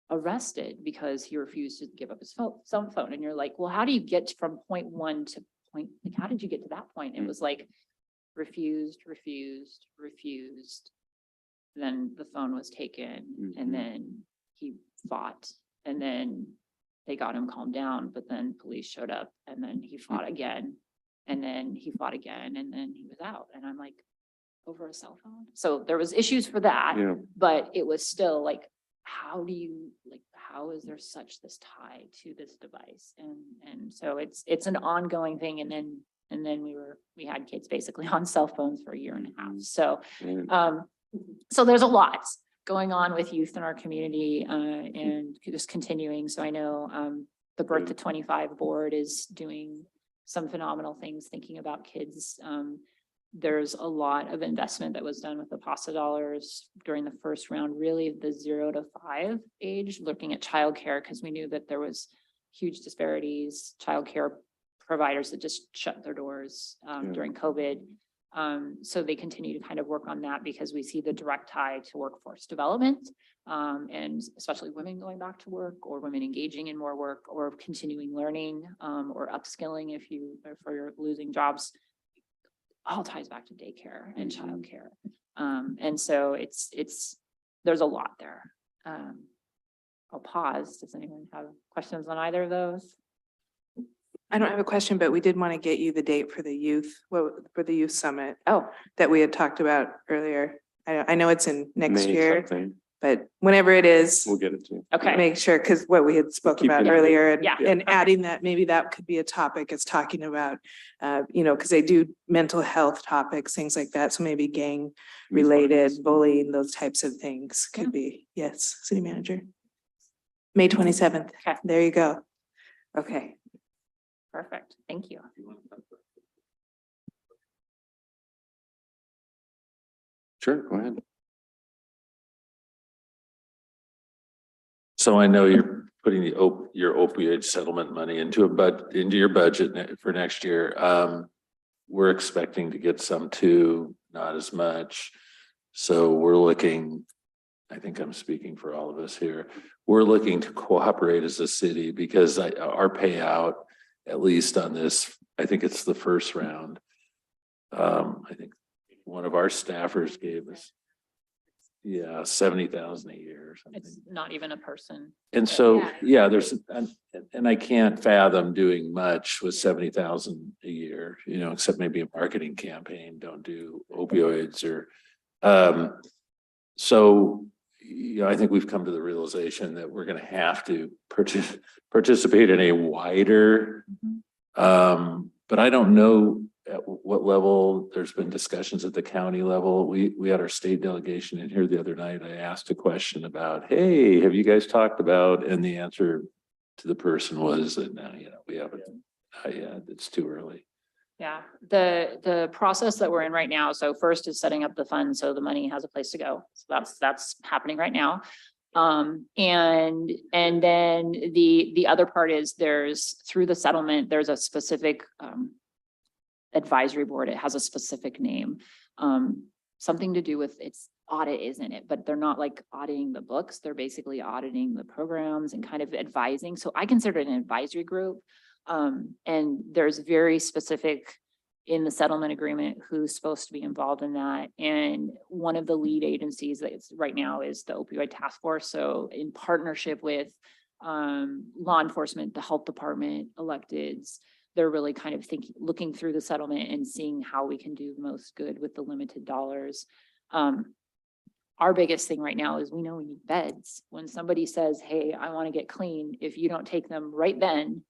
arrested because he refused to give up his cell phone. And you're like, well, how do you get from point one to point, like, how did you get to that point? It was like refused. Then the phone was taken Mhm. and then he fought, and then they got him calmed down, but then police showed up and then he fought again. And then he fought again and then he was out. And I'm like, over a cell phone? So there was issues for that, Yeah, but it was still like, how is there such this tie to this device? And so it's an ongoing thing. And then we had kids basically on cell phones for a year and a half. So, and so there's a lot going on with youth in our community, and just continuing. So I know, the Birth to 25 board is doing some phenomenal things, thinking about kids. There's a lot of investment that was done with the PASA dollars during the first round, really the 0 to 5 age, looking at childcare, because we knew that there was huge disparities, childcare providers that just shut their doors during COVID. So they continue to kind of work on that because we see the direct tie to workforce development, and especially women going back to work, or women engaging in more work, or continuing learning, or upskilling if you're losing jobs. All ties back to daycare and childcare. And so there's a lot there. I'll pause. Does anyone have questions on either of those? I don't have a question, but we did want to get you the date for the youth summit Oh, that we had talked about earlier. I know it's in next May year, something, but whenever it is, we'll get it to you. okay. make sure, because what we had spoke Keep about it- earlier and, Yeah. and adding that, maybe that could be a topic is talking about, because they do mental health topics, things like that. So maybe gang related, bullying, those types of things Yeah. could be. Yes, city manager. May 27th. Okay. There you go. Okay. Perfect. Thank you. Sure, go ahead. So I know you're putting your opioid settlement money into into your budget for next year. We're expecting to get some too, not as much. So we're looking, I think I'm speaking for all of us here. We're looking to cooperate as a city because our payout, at least on this, I think it's the first round. I think one of our staffers gave us, 70,000 a year or something. It's not even a person. And so, there's, and I can't fathom doing much with 70,000 a year, except maybe a marketing campaign, don't do opioids or, so, I think we've come to the realization that we're gonna have to participate in a wider, but I don't know at what level. There's been discussions at the county level. We had our state delegation in here the other night. I asked a question about, hey, have you guys talked about? And the answer to the person was that no, we haven't. It's too early. Yeah, the process that we're in right now, so first is setting up the fund, so the money has a place to go. So that's happening right now. And then the other part is through the settlement, there's a specific advisory board. It has a specific name, something to do with its audit, isn't it? But they're not like auditing the books. They're basically auditing the programs and kind of advising. So I consider it an advisory group. And there's very specific in the settlement agreement who's supposed to be involved in that. And one of the lead agencies that it's right now is the opioid task force. So in partnership with law enforcement, the health department, electeds, they're really kind of looking through the settlement and seeing how we can do the most good with the limited dollars. Our biggest thing right now is we know we need beds. When somebody says, hey, I want to get clean, if you don't take them right then,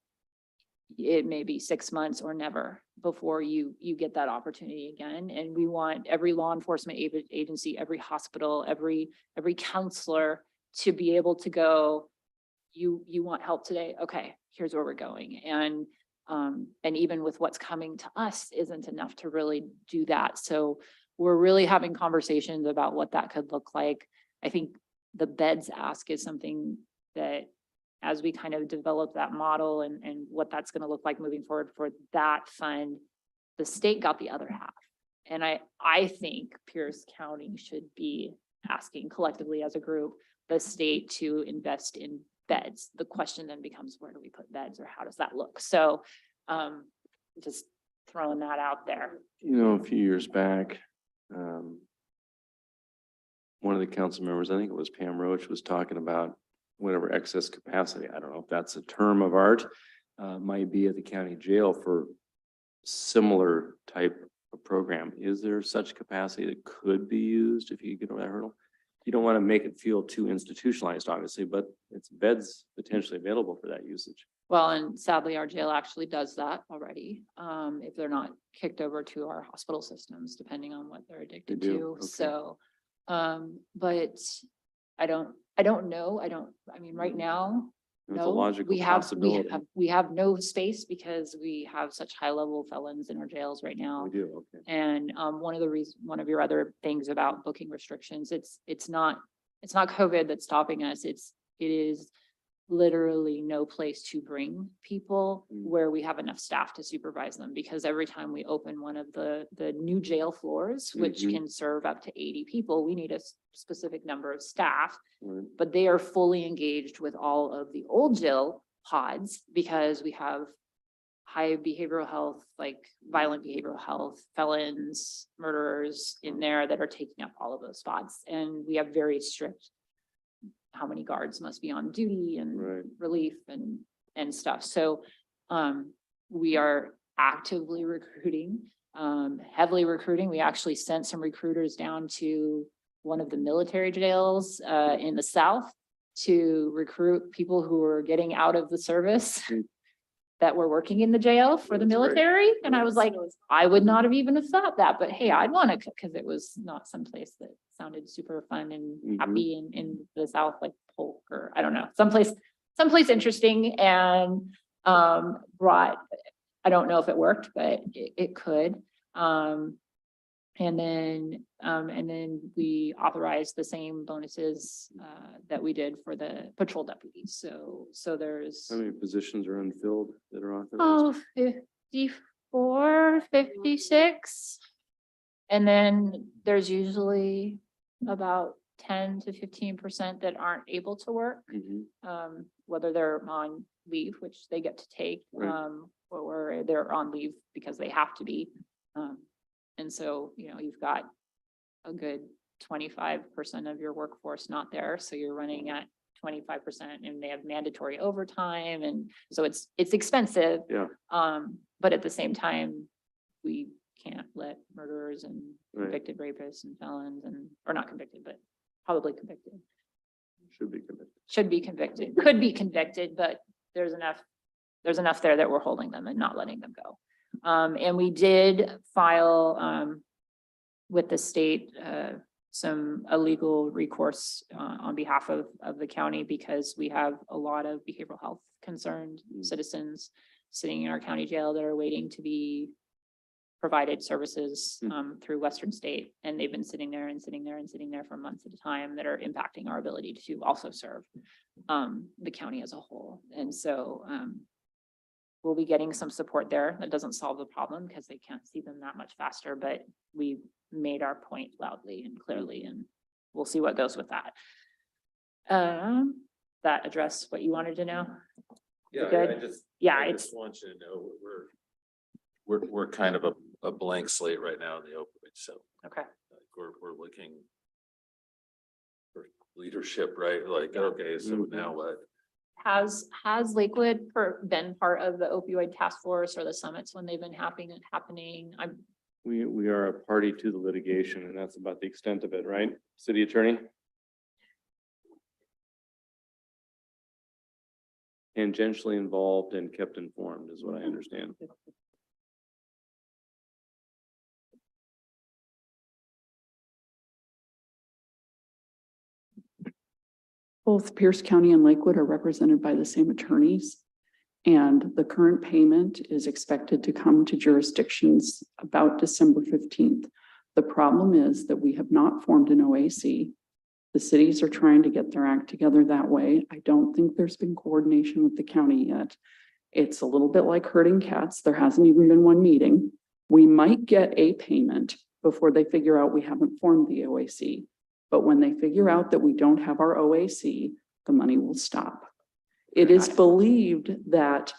it may be 6 months or never before you get that opportunity again. And we want every law enforcement agency, every hospital, every counselor to be able to go, you want help today? Okay, here's where we're going. And even with what's coming to us isn't enough to really do that. So we're really having conversations about what that could look like. I think the beds ask is something that as we kind of develop that model and what that's going to look like moving forward for that fund, the state got the other half. And I think Pierce County should be asking collectively as a group, the state to invest in beds. The question then becomes, where do we put beds, or how does that look? So just throwing that out there. You know, a few years back, one of the council members, I think it was Pam Roach, was talking about whatever excess capacity, I don't know if that's a term of art, might be at the county jail for similar type of program. Is there such capacity that could be used if you get over that hurdle? You don't want to make it feel too institutionalized, obviously, but it's beds potentially available for that usage. Well, and sadly, our jail actually does that already, if they're not kicked over to our hospital systems, depending on what they're addicted They do? to. Okay. So, but I don't know. I mean, right now, It's a no, logical we have possibility. no space because we have such high level felons in our jails right now. We do, okay. And one of your other things about booking restrictions, it's not COVID that's stopping us. It is literally no place to bring people where we have enough staff to supervise them, because every time we open one of the new jail floors, which Mhm. can serve up to 80 people, we need a specific number of staff, Right. but they are fully engaged with all of the old jail pods because we have high behavioral health, like violent behavioral health, felons, murderers in there that are taking up all of those spots. And we have very strict how many guards must be on duty and Right. relief and stuff. So we are actively recruiting, heavily recruiting. We actually sent some recruiters down to one of the military jails in the South to recruit people who were getting out of the service that were working in the jail for the That's great. military. And I was like, I would not have even have thought that, but hey, I'd want to, because it was not someplace that sounded super fun and happy in the South, like Polk, or I don't know, someplace interesting, and brought, I don't know if it worked, but it could. And then we authorized the same bonuses that we did for the patrol deputies. So there's How many positions are unfilled that are authorized? 54, 56. And then there's usually about 10 to 15% that aren't able to work, Mhm. whether they're on leave, which they get to take, Right. or they're on leave because they have to be. And so, you've got a good 25% of your workforce not there. So you're running at 25%, and they have mandatory overtime. And so it's expensive. Yeah. But at the same time, we can't let murderers and Right. convicted rapists and felons or not convicted, but probably convicted, Should be committed. should be convicted, could be convicted, but there's enough there that we're holding them and not letting them go. And we did file with the state some illegal recourse on behalf of the county, because we have a lot of behavioral health concerned citizens sitting in our county jail that are waiting to be provided services through Western State. And they've been sitting there and sitting there and sitting there for months at a time, that are impacting our ability to also serve the county as a whole. And so we'll be getting some support there. That doesn't solve the problem because they can't see them that much faster, but we made our point loudly and clearly, and we'll see what goes with that. That address what you wanted to know? Yeah, Good. I just want you to know, we're kind of a blank slate right now in the opioid, so Okay. we're looking for leadership, right? Like, okay, so now what? Has Lakewood been part of the opioid task force or the summits when they've been happening? We are a party to the litigation, and that's about the extent of it, right? City attorney? Tangentially involved and kept informed is what I understand. Both Pierce County and Lakewood are represented by the same attorneys. And the current payment is expected to come to jurisdictions about December 15th. The problem is that we have not formed an OAC. The cities are trying to get their act together that way. I don't think there's been coordination with the county yet. It's a little bit like herding cats. There hasn't even been one meeting. We might get a payment before they figure out we haven't formed the OAC. But when they figure out that we don't have our OAC, the money will stop. It is believed that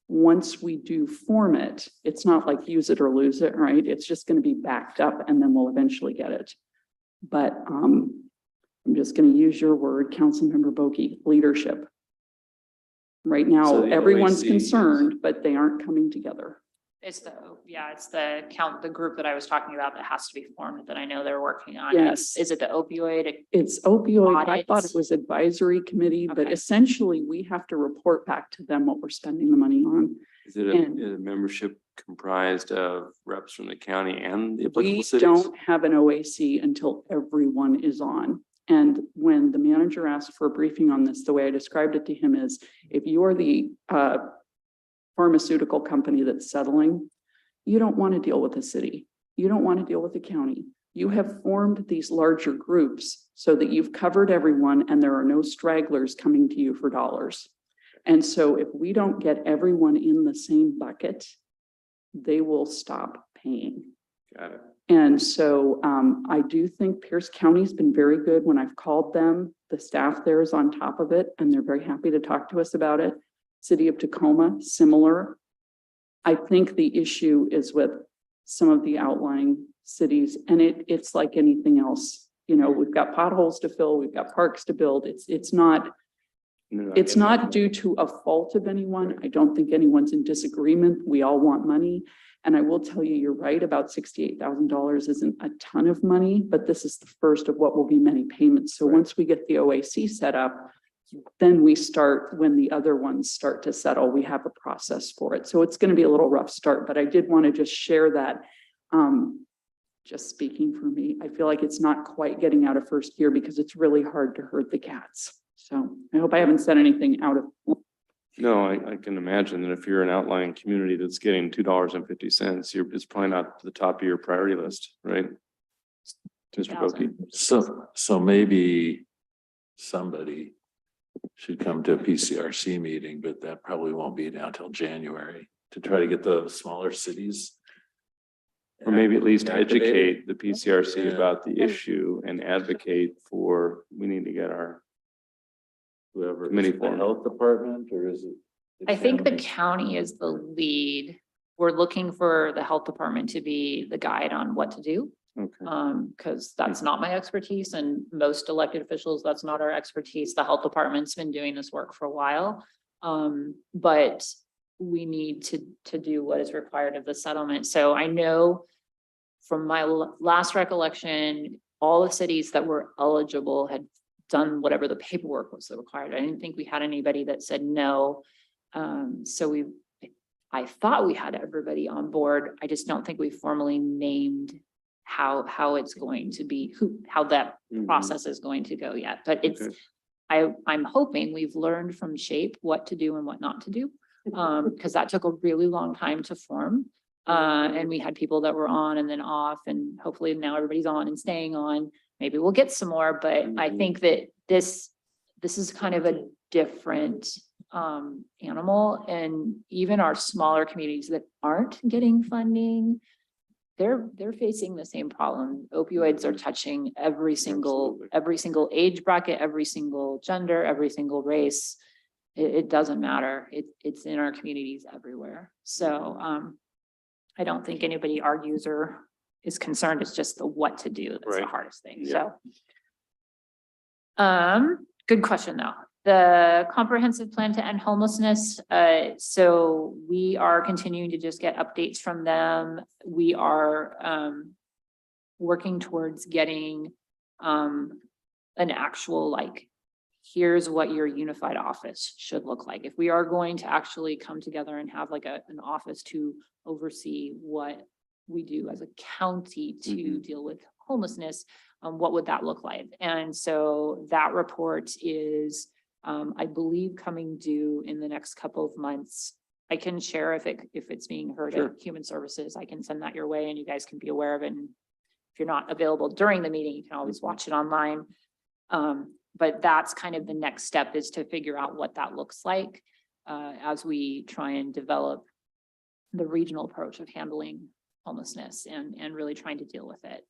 once we do form it, it's not like use it or lose it, right? It's just going to be backed up and then we'll eventually get it. But I'm just going to use your word, Councilmember Boki, leadership. Right So now, the everyone's OAC is- concerned, but they aren't coming together. It's the group that I was talking about that has to be formed that I know they're working on. Yes. Is it the opioid? It's opioid. I thought Audits. it was advisory committee, but Okay. essentially we have to report back to them what we're spending the money on. Is it And- a membership comprised of reps from the county and the We applicable cities? don't have an OAC until everyone is on. And when the manager asked for a briefing on this, the way I described it to him is, if you're the pharmaceutical company that's settling, you don't want to deal with the city. You don't want to deal with the county. You have formed these larger groups so that you've covered everyone and there are no stragglers coming to you for dollars. And so if we don't get everyone in the same bucket, they will stop paying. Got it. And so I do think Pierce County's been very good when I've called them. The staff there is on top of it and they're very happy to talk to us about it. City of Tacoma, similar. I think the issue is with some of the outlying cities, and it's like anything else. You know, we've got potholes to fill, we've got parks to build. It's not due to a fault of anyone. I don't think anyone's in disagreement. We all want money. And I will tell you, you're right about $68,000 isn't a ton of money, but this is the first of what will be many payments. So Right. once we get the OAC set up, then we start, when the other ones start to settle, we have a process for it. So it's going to be a little rough start, but I did want to just share that. Just speaking for me, I feel like it's not quite getting out of first gear because it's really hard to herd the cats. So I hope I haven't said anything out of. No, I can imagine that if you're an outlying community that's getting $2.50, it's probably not to the top of your priority list, right? Mr. Boki. So maybe somebody should come to a PCRC meeting, but that probably won't be now till January to try to get the smaller cities. Or maybe at least activated. educate the PCRC Yeah. about the issue and advocate for, we need to get our, Whoever, Committee is it the form. health department or is it? I think the county? county is the lead. We're looking for the health department to be the guide on what to do. okay. Because that's not my expertise and most elected officials, that's not our expertise. The health department's been doing this work for a while. But we need to do what is required of the settlement. So I know from my last recollection, all the cities that were eligible had done whatever the paperwork was required. I didn't think we had anybody that said no. So I thought we had everybody on board. I just don't think we formally named how it's going to be, how that Mhm. process is going to go yet. But it's, Okay. I'm hoping we've learned from SHAPE what to do and what not to do. Because that took a really long time to form. And we had people that were on and then off, and hopefully now everybody's on and staying on. Maybe we'll get some more, but I Mhm. think that this is kind of a different animal. And even our smaller communities that aren't getting funding, they're facing the same problem. Opioids are touching every single age bracket, every single gender, every single race. It doesn't matter. It's in our communities everywhere. So I don't think anybody argues or is concerned. It's just the what to do that's the Right. hardest thing. Yeah. So good question though. The comprehensive plan to end homelessness. So we are continuing to just get updates from them. We are working towards getting an actual, like, here's what your unified office should look like. If we are going to actually come together and have like an office to oversee what we do as a county to Mhm. deal with homelessness, what would that look like? And so that report is, I believe, coming due in the next couple of months. I can share if it's being heard Sure. at Human Services, I can send that your way and you guys can be aware of it. And if you're not available during the meeting, you can always watch it online. But that's kind of the next step, is to figure out what that looks like as we try and develop the regional approach of handling homelessness and really trying to deal with it.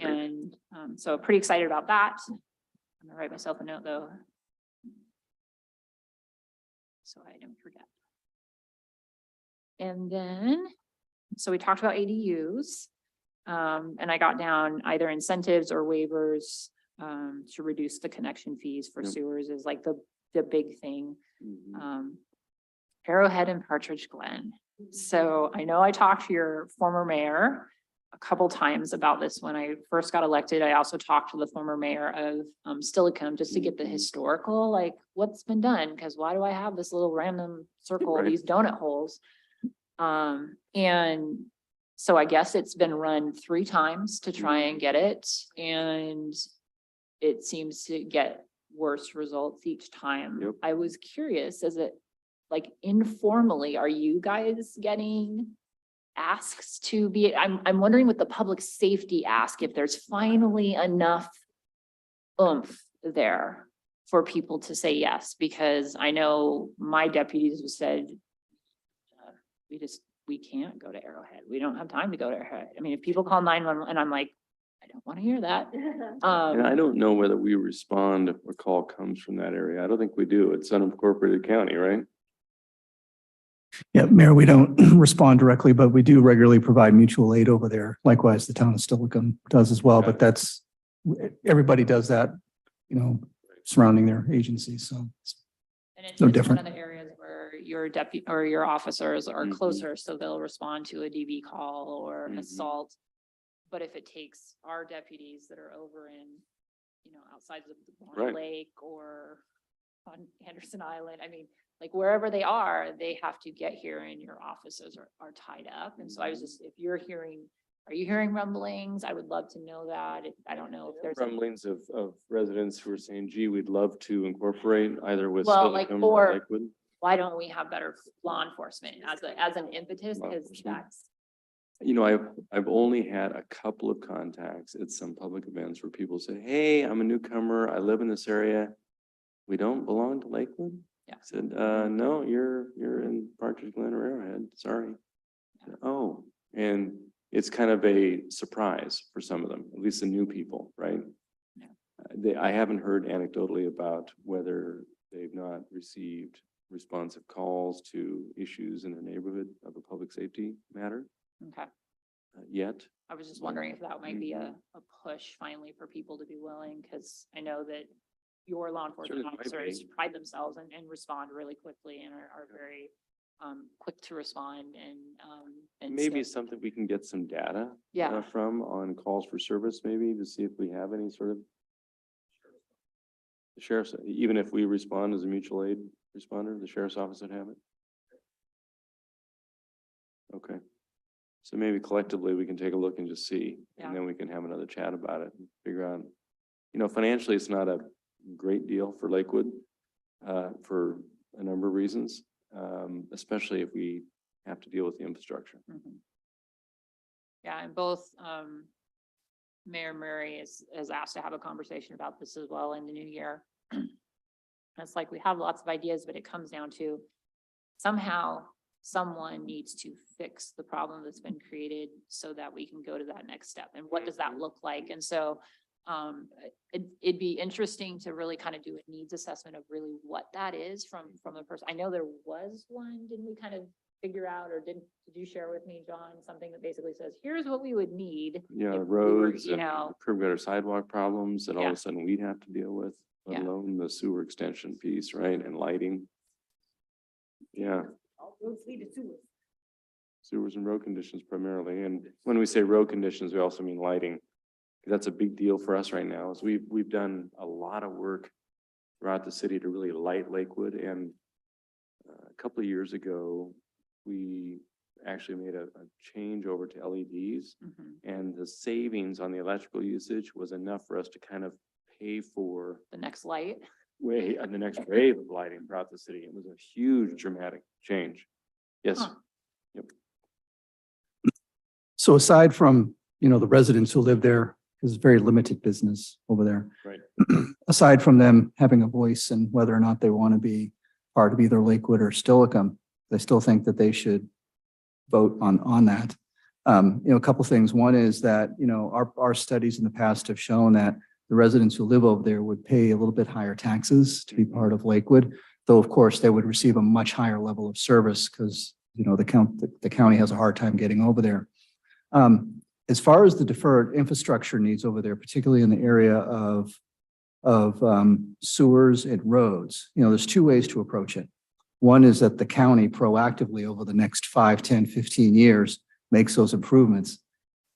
Great. And so pretty excited about that. I'm gonna write myself a note though, so I don't forget. And then, so we talked about ADUs. And I got down either incentives or waivers to reduce the connection fees for Yep. sewers is like the big thing. Mhm. Arrowhead and Partridge Glen. So I know I talked to your former mayor a couple times about this when I first got elected. I also talked to the former mayor of Stillicum just to get the historical, like what's been done, because why do I have this little random circle, Right. these donut holes? And so I guess it's been run 3 times to try and get it, and it seems to get worse results each time. Yep. I was curious, is it like informally, are you guys getting asks to be, I'm wondering with the public safety ask, if there's finally enough oomph there for people to say yes, because I know my deputies have said, we can't go to Arrowhead. We don't have time to go to Arrowhead. I mean, if people call 911 and I'm like, I don't want to hear that. And I don't know whether we respond if a call comes from that area. I don't think we do. It's unincorporated county, right? Yeah, Mayor, we don't respond directly, but we do regularly provide mutual aid over there. Likewise, the town of Stillicum does as well, but that's, everybody does that, surrounding their agencies, so. And it's No it's one different. of the areas where your deputy or your officers are Mhm. closer, so they'll respond to a DV call or an Mhm. assault. But if it takes our deputies that are over in, outside of the Bonnet Right. Lake or on Anderson Island, I mean, like wherever they are, they have to get here and your offices are tied up. And so I was just, if you're hearing, are you hearing rumblings? I would love to know that. I don't know if there's. Rumblings of residents who are saying, gee, we'd love to incorporate either with Well, like, Silicon or- or Lakewood. Why don't we have better law enforcement as an impetus? Law Because enforcement. that's, I've only had a couple of contacts at some public events where people say, hey, I'm a newcomer. I live in this area. We don't belong to Lakewood. Yeah. I said, no, you're in Partridge Glen or Arrowhead. Sorry. Oh, and it's kind of a surprise for some of them, at least the new people, right? Yeah. I haven't heard anecdotally about whether they've not received responsive calls to issues in their neighborhood of a public safety matter okay. yet. I was just wondering if that might be a push finally for people to be willing, because I know that your law enforcement Certainly might officers be. pride themselves and respond really quickly and are very quick to respond and Maybe so- something we can get some data Yeah. from on calls for service, maybe to see if we have any sort of. The sheriff's, even if we respond as a mutual aid responder, the sheriff's office would have it. Okay. So maybe collectively we can take a look and just see, Yeah. and then we can have another chat about it and figure out. Financially, it's not a great deal for Lakewood for a number of reasons, especially if we have to deal with the infrastructure. Mhm. Yeah, and both Mayor Murray is asked to have a conversation about this as well in the new year. It's like we have lots of ideas, but it comes down to somehow someone needs to fix the problem that's been created so that we can go to that next step. And what does that look like? And so it'd be interesting to really kind of do a needs assessment of really what that is from the person. I know there was one, didn't we kind of figure out, or did you share with me, John, something that basically says, here's what we would need. Yeah, if we were, roads and curb gutter sidewalk problems that all of Yeah. a sudden we'd have to deal with, let Yeah. alone the sewer extension piece, right, and lighting. Yeah, All roads lead to sewers. sewers and road conditions primarily, and when we say road conditions, we also mean lighting. That's a big deal for us right now, is we've done a lot of work throughout the city to really light Lakewood, and a couple of years ago, we actually made a change over to LEDs. Mhm. And the savings on the electrical usage was enough for us to kind of pay for The next light. the next wave of lighting throughout the city. It was a huge dramatic change. Yes, Huh. So aside from, the residents who live there because it's very limited business over there. Right. Aside from them having a voice and whether or not they want to be part of either Lakewood or Stillicum, I still think that they should vote on that. A couple things. One is that, our studies in the past have shown that the residents who live over there would pay a little bit higher taxes to be part of Lakewood, though of course they would receive a much higher level of service because, the county has a hard time getting over there. As far as the deferred infrastructure needs over there, particularly in the area of sewers and roads, there's two ways to approach it. One is that the county proactively over the next 5, 10, 15 years makes those improvements.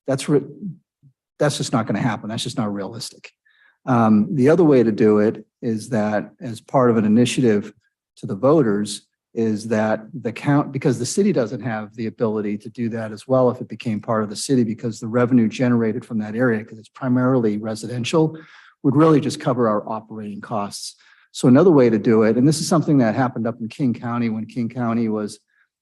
That's just not going to happen. That's just not realistic. The other way to do it is that as part of an initiative to the voters is that because the city doesn't have the ability to do that as well if it became part of the city, because the revenue generated from that area, because it's primarily residential, would really just cover our operating costs. So another way to do it, and this is something that happened up in King County when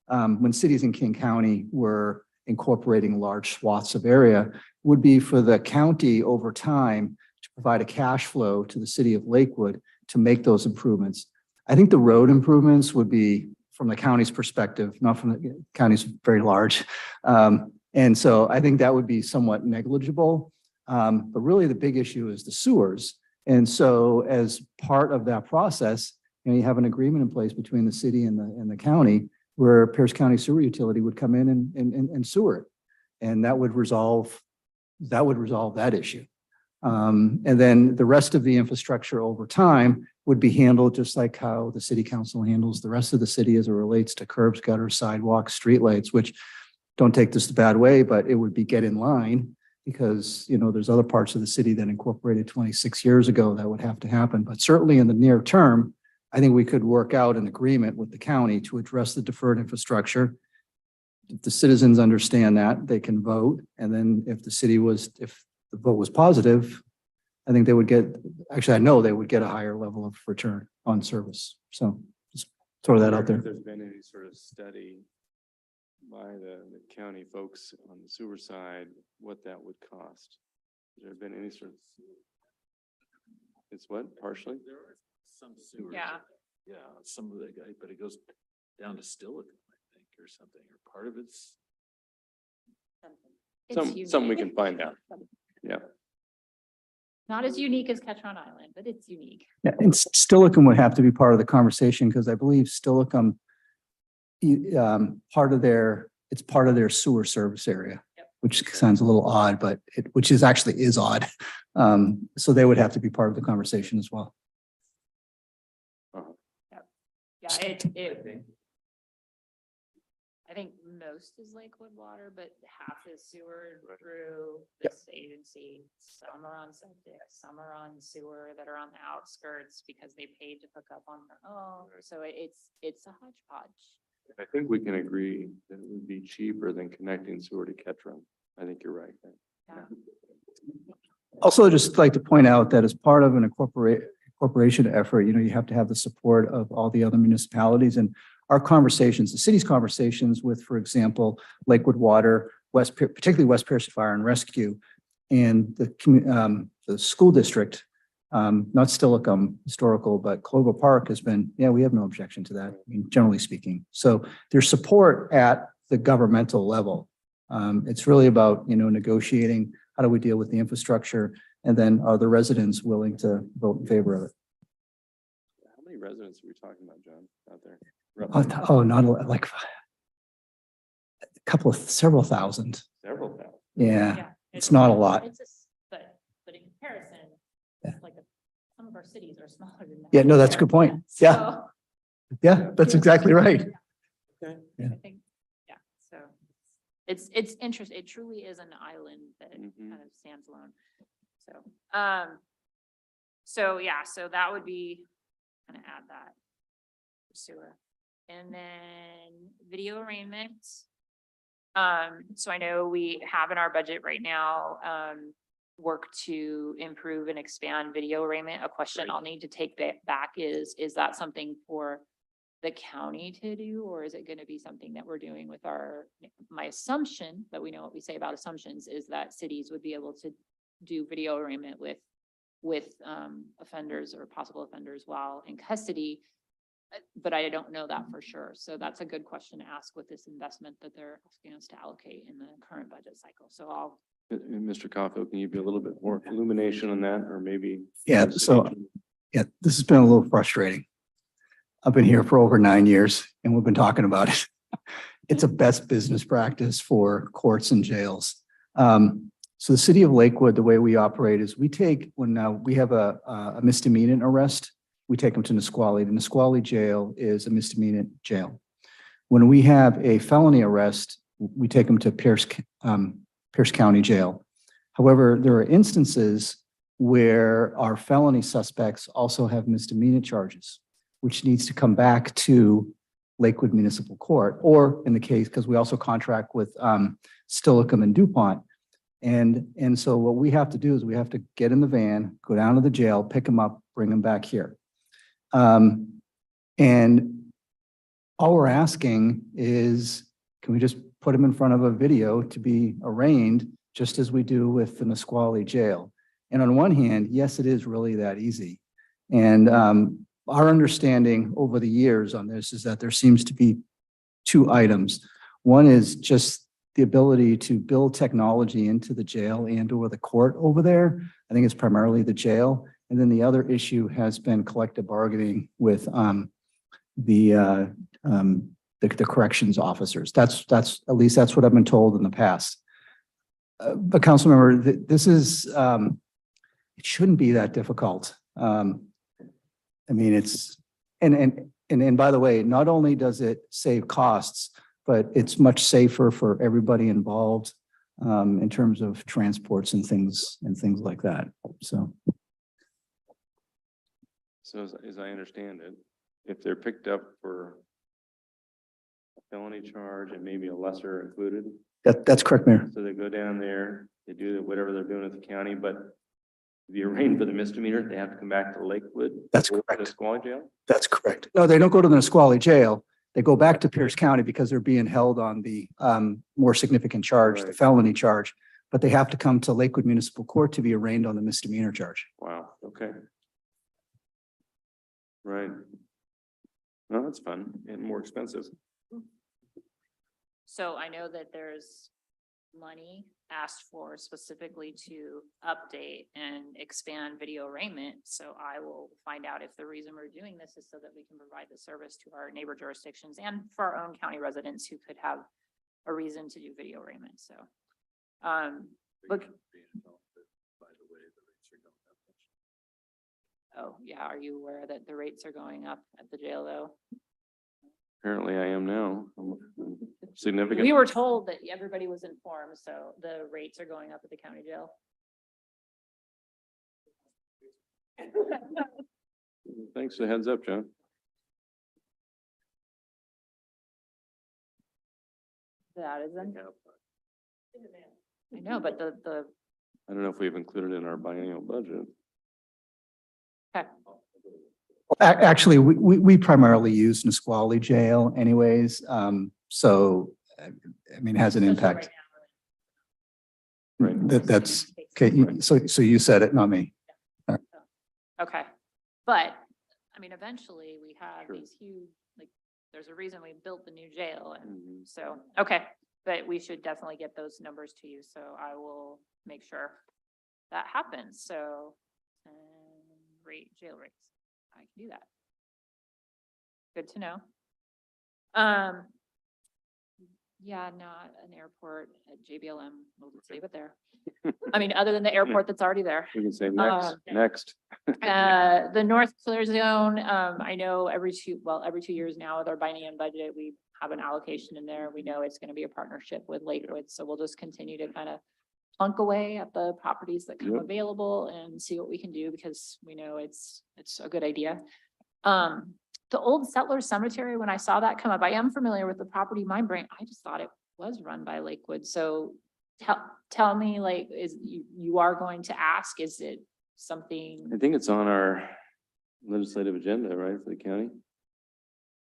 when cities in King County were incorporating large swaths of area, would be for the county over time to provide a cash flow to the city of Lakewood to make those improvements. I think the road improvements would be from the county's perspective, not from the county's very large. And so I think that would be somewhat negligible. But really the big issue is the sewers. And so as part of that process, you have an agreement in place between the city and the county where Pierce County Sewer Utility would come in and sewer it. And that would resolve that issue. And then the rest of the infrastructure over time would be handled just like how the city council handles the rest of the city as it relates to curbs, gutters, sidewalks, streetlights, which don't take this the bad way, but it would be get in line because, there's other parts of the city that incorporated 26 years ago that would have to happen. But certainly in the near term, I think we could work out an agreement with the county to address the deferred infrastructure. If the citizens understand that, they can vote. And then if the vote was positive, I think I know they would get a higher level of return on service. So just throw that out there. If there's been any sort of study by the county folks on the sewer side, what that would cost? Has there been any sort of? It's what, partially? There are some sewers. Yeah. Yeah, some of the guy, but it goes down to Stillicum, I think, or something, or part of it's. Something we can find out. Yeah. Not as unique as Ketron Island, but it's unique. Yeah, and Stillicum would have to be part of the conversation because I believe Stillicum, part of their sewer service area, which sounds a little odd, but which is odd. So they would have to be part of the conversation as well. Yeah, I think most is Lakewood water, but half is sewer through this agency. Some are on septic, some are on sewer that are on the outskirts because they paid to hook up on their own. So it's a hodgepodge. I think we can agree that it would be cheaper than connecting sewer to Ketron. I think you're right. Yeah. Also, just like to point out that as part of an incorporation effort, you have to have the support of all the other municipalities and our conversations, the city's conversations with, for example, Lakewood Water, particularly West Pierce Fire and Rescue, and the school district, not Stillicum Historical, but Clover Park has been, we have no objection to that, generally speaking. So there's support at the governmental level. It's really about, negotiating how do we deal with the infrastructure, and then are the residents willing to vote in favor of it? How many residents are we talking about, John, out there? Not like several thousand. Several thousand. Yeah, it's not a lot. But in comparison, Yeah. like some of our cities are smaller than that. Yeah, no, that's a good point. Yeah. So, Yeah, that's exactly right. Okay. I think, so it's interesting. It truly is an island that Mhm. kind of stands alone. So that would be, kind of add that sewer. And then video arraignments. So I know we have in our budget right now, work to improve and expand video arraignment. A question I'll need to take back is that something for the county to do, or is it going to be something that we're doing with my assumption, but we know what we say about assumptions is that cities would be able to do video arraignment with offenders or possible offenders while in custody. But I don't know that for sure. So that's a good question to ask with this investment that they're asking us to allocate in the current budget cycle. So I'll, Mr. Caulfield, can you be a little bit more illumination on that, or maybe? Yeah, so, yeah, this has been a little frustrating. I've been here for over 9 years and we've been talking about it. It's a best business practice for courts and jails. So the city of Lakewood, the way we operate is we take, when we have a misdemeanor arrest, we take them to Nisqually. The Nisqually jail is a misdemeanor jail. When we have a felony arrest, we take them to Pierce County Jail. However, there are instances where our felony suspects also have misdemeanor charges, which needs to come back to Lakewood Municipal Court, or in the case, because we also contract with Stillicum and DuPont. And so what we have to do is we have to get in the van, go down to the jail, pick them up, bring them back here. And all we're asking is, can we just put them in front of a video to be arraigned, just as we do with the Nisqually jail? And on one hand, yes, it is really that easy. And our understanding over the years on this is that there seems to be two items. One is just the ability to build technology into the jail and or the court over there. I think it's primarily the jail. And then the other issue has been collective bargaining with the corrections officers. That's at least that's what I've been told in the past. But Councilmember, this is it shouldn't be that difficult. I mean, it's and by the way, not only does it save costs, but it's much safer for everybody involved in terms of transports and things like that. So as I understand it, if they're picked up for a felony charge and maybe a lesser included, that's correct, Mayor. so they go down there, they do whatever they're doing at the county, but if you're arraigned for the misdemeanor, they have to come back to Lakewood. That's or correct. Nisqually jail. That's correct. No, they don't go to the Nisqually jail. They go back to Pierce County because they're being held on the more significant charge, the Right. felony charge. But they have to come to Lakewood Municipal Court to be arraigned on the misdemeanor charge. Wow. Okay. Right. Well, that's fun and more expensive. so I know that there's money asked for specifically to update and expand video arraignment. So I will find out if the reason we're doing this is so that we can provide the service to our neighbor jurisdictions and for our own county residents who could have a reason to do video arraignment. So, look. Oh, yeah. Are you aware that the rates are going up at the jail though? Apparently I am now. Significant. We were told that everybody was informed, so the rates are going up at the county jail. Thanks for the heads up, John. That is, I know, but the, I don't know if we've included it in our biennial budget. okay, Actually, we primarily use Nisqually jail anyways. So, I mean, it has an especially impact. right now. That's, okay. So you said it, not me. Okay, but, I mean, eventually we have Sure. these huge, like, there's a reason we built the new jail and Mhm. so, okay. But we should definitely get those numbers to you, so I will make sure that happens, so. Jail rates, I can do that. Good to know. Yeah, not an airport at JBLM, we'll just leave it there. I mean, other than the airport that's already there. We can say next. The North Clear Zone, I know every 2 years now with our biennium budget, we have an allocation in there. We know it's going to be a partnership with Lakewood, so we'll just continue to kind of plunk away at the properties that come Yep. available and see what we can do because we know it's a good idea. The old Settler Cemetery, when I saw that come up, I am familiar with the property. My brain, I just thought it was run by Lakewood. So tell me, like, you are going to ask, is it something? I think it's on our legislative agenda, right, for the county?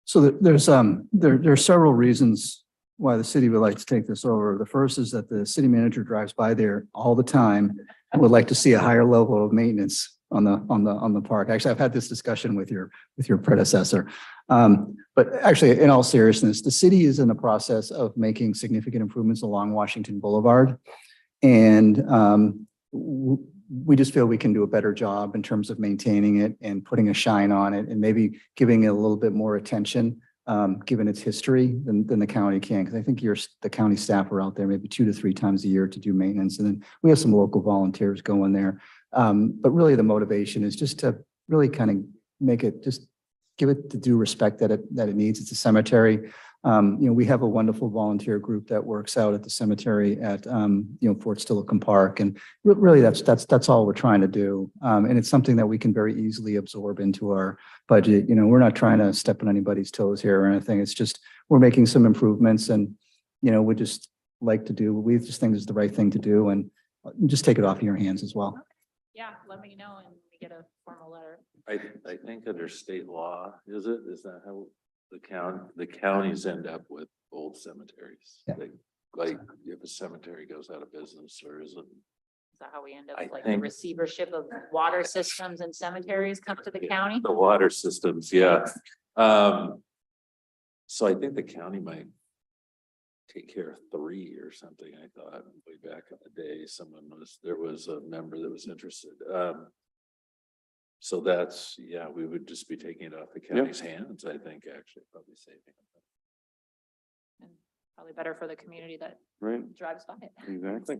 So there's there are several reasons why the city would like to take this over. The first is that the city manager drives by there all the time I would like to see a higher level of maintenance on the park. Actually, I've had this discussion with your predecessor. But actually, in all seriousness, the city is in the process of making significant improvements along Washington Boulevard. And we just feel we can do a better job in terms of maintaining it and putting a shine on it and maybe giving it a little bit more attention, given its history than the county can. Because I think the county staff are out there maybe 2 to 3 times a year to do maintenance. And then we have some local volunteers going there. But really the motivation is just to really kind of make it, just give it the due respect that it needs. It's a cemetery. We have a wonderful volunteer group that works out at the cemetery at, Fort Steilacoom Park. And really that's all we're trying to do. And it's something that we can very easily absorb into our budget. We're not trying to step on anybody's toes here or anything. It's just, we're making some improvements and, we just like to do, we just think is the right thing to do, and just take it off of your hands as well. Yeah, let me know and we get a formal letter. I think under state law, is that how the counties end up with old cemeteries? Yeah. Like if a cemetery goes out of business or isn't. Is that how we end up, I like the think- receivership of water systems and cemeteries come to the county? The water systems, yeah. So I think the county might take care of 3 or something. I thought way back in the day, there was a member that was interested. So that's, we would just be taking it off the county's hands, I think, actually, probably saving it. And probably better for the community that Right, drives by it. exactly.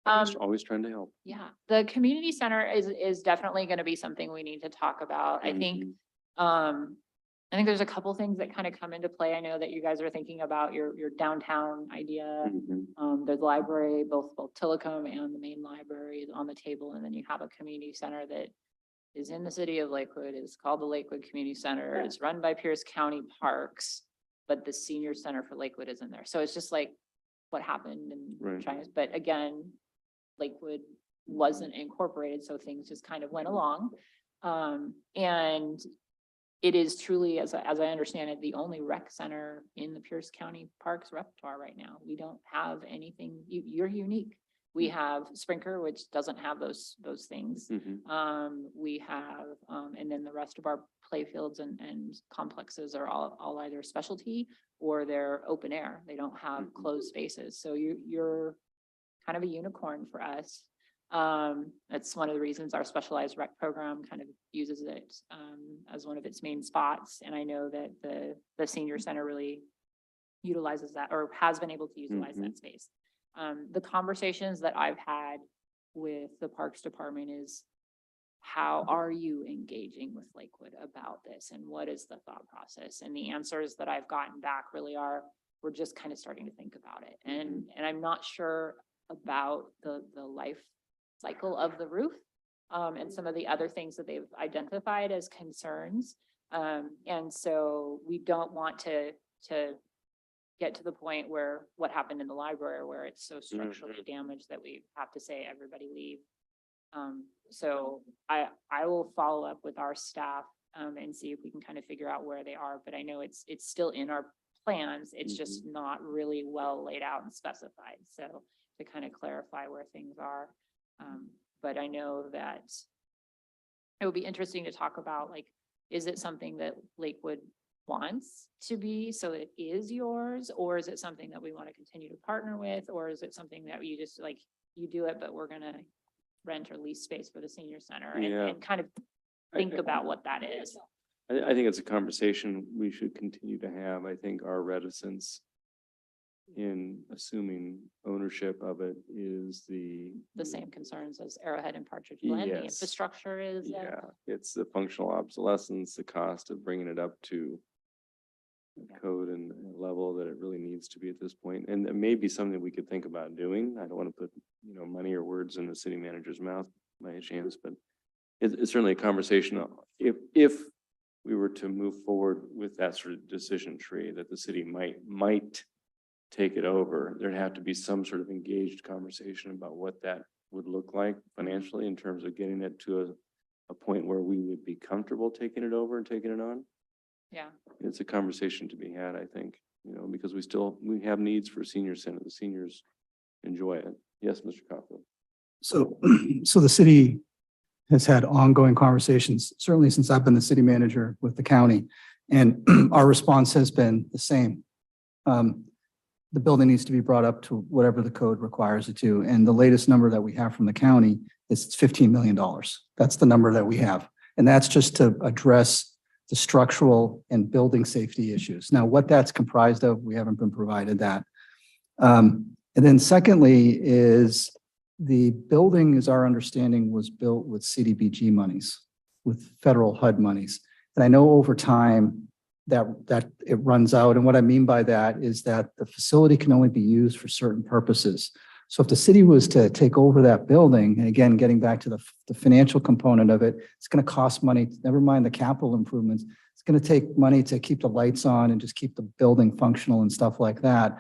Um, Just always trying to help. yeah, the community center is definitely gonna be something we need to talk about. I think, I think there's a couple things that kind of come into play. I know that you guys are thinking about your downtown idea. Mhm. The library, both Tillicum and the main library is on the table, and then you have a community center that is in the city of Lakewood. It's called the Lakewood Community Center. It's run by Pierce County Parks, but the senior center for Lakewood isn't there. So it's just like what happened in Right. China. But again, Lakewood wasn't incorporated, so things just kind of went along. And it is truly, as I understand it, the only rec center in the Pierce County Parks repertoire right now. We don't have anything, you're unique. We have Sprinker, which doesn't have those things. Mhm. We have, and then the rest of our playfields and complexes are all either specialty or they're open air. They don't have closed spaces. So you're kind of a unicorn for us. That's one of the reasons our specialized rec program kind of uses it as one of its main spots. And I know that the senior center really utilizes that, or has been able to utilize that space. The conversations that I've had with the Parks Department is, how are you engaging with Lakewood about this? And what is the thought process? And the answers that I've gotten back really are, we're just kind of starting to think about it. And I'm not sure about the life cycle of the roof and some of the other things that they've identified as concerns. And so we don't want to get to the point where what happened in the library, where it's so structurally damaged that we have to say everybody leave. So I will follow up with our staff and see if we can kind of figure out where they are, but I know it's still in our plans. It's just not really well laid out and specified. So to kind of clarify where things are. But I know that it would be interesting to talk about, like, is it something that Lakewood wants to be, so it is yours, or is it something that we want to continue to partner with, or is it something that you just like, you do it, but we're gonna rent or lease space for the senior center and kind of think about what that is. I think it's a conversation we should continue to have. I think our reticence in assuming ownership of it is the Same concerns as Arrowhead and Partridge Glen. The Yes. infrastructure is. Yeah, it's the functional obsolescence, the cost of bringing it up to Yeah. code and level that it really needs to be at this point. And it may be something we could think about doing. I don't want to put, money or words in the city manager's mouth by any chance, but it's certainly a conversation. If we were to move forward with that sort of decision tree that the city might take it over, there'd have to be some sort of engaged conversation about what that would look like financially in terms of getting it to a point where we would be comfortable taking it over and taking it on. Yeah. It's a conversation to be had, I think, because we have needs for senior center. The seniors enjoy it. Yes, Mr. Coughlin. So, so the city has had ongoing conversations, certainly since I've been the city manager with the county. And our response has been the same. The building needs to be brought up to whatever the code requires it to. And the latest number that we have from the county is $15 million. That's the number that we have. And that's just to address the structural and building safety issues. Now, what that's comprised of, we haven't been provided that. And then secondly is the building, as our understanding, was built with CDBG monies, with federal HUD monies. And I know over time that it runs out. And what I mean by that is that the facility can only be used for certain purposes. So if the city was to take over that building, and again, getting back to the financial component of it, it's going to cost money, never mind the capital improvements. It's going to take money to keep the lights on and just keep the building functional and stuff like that.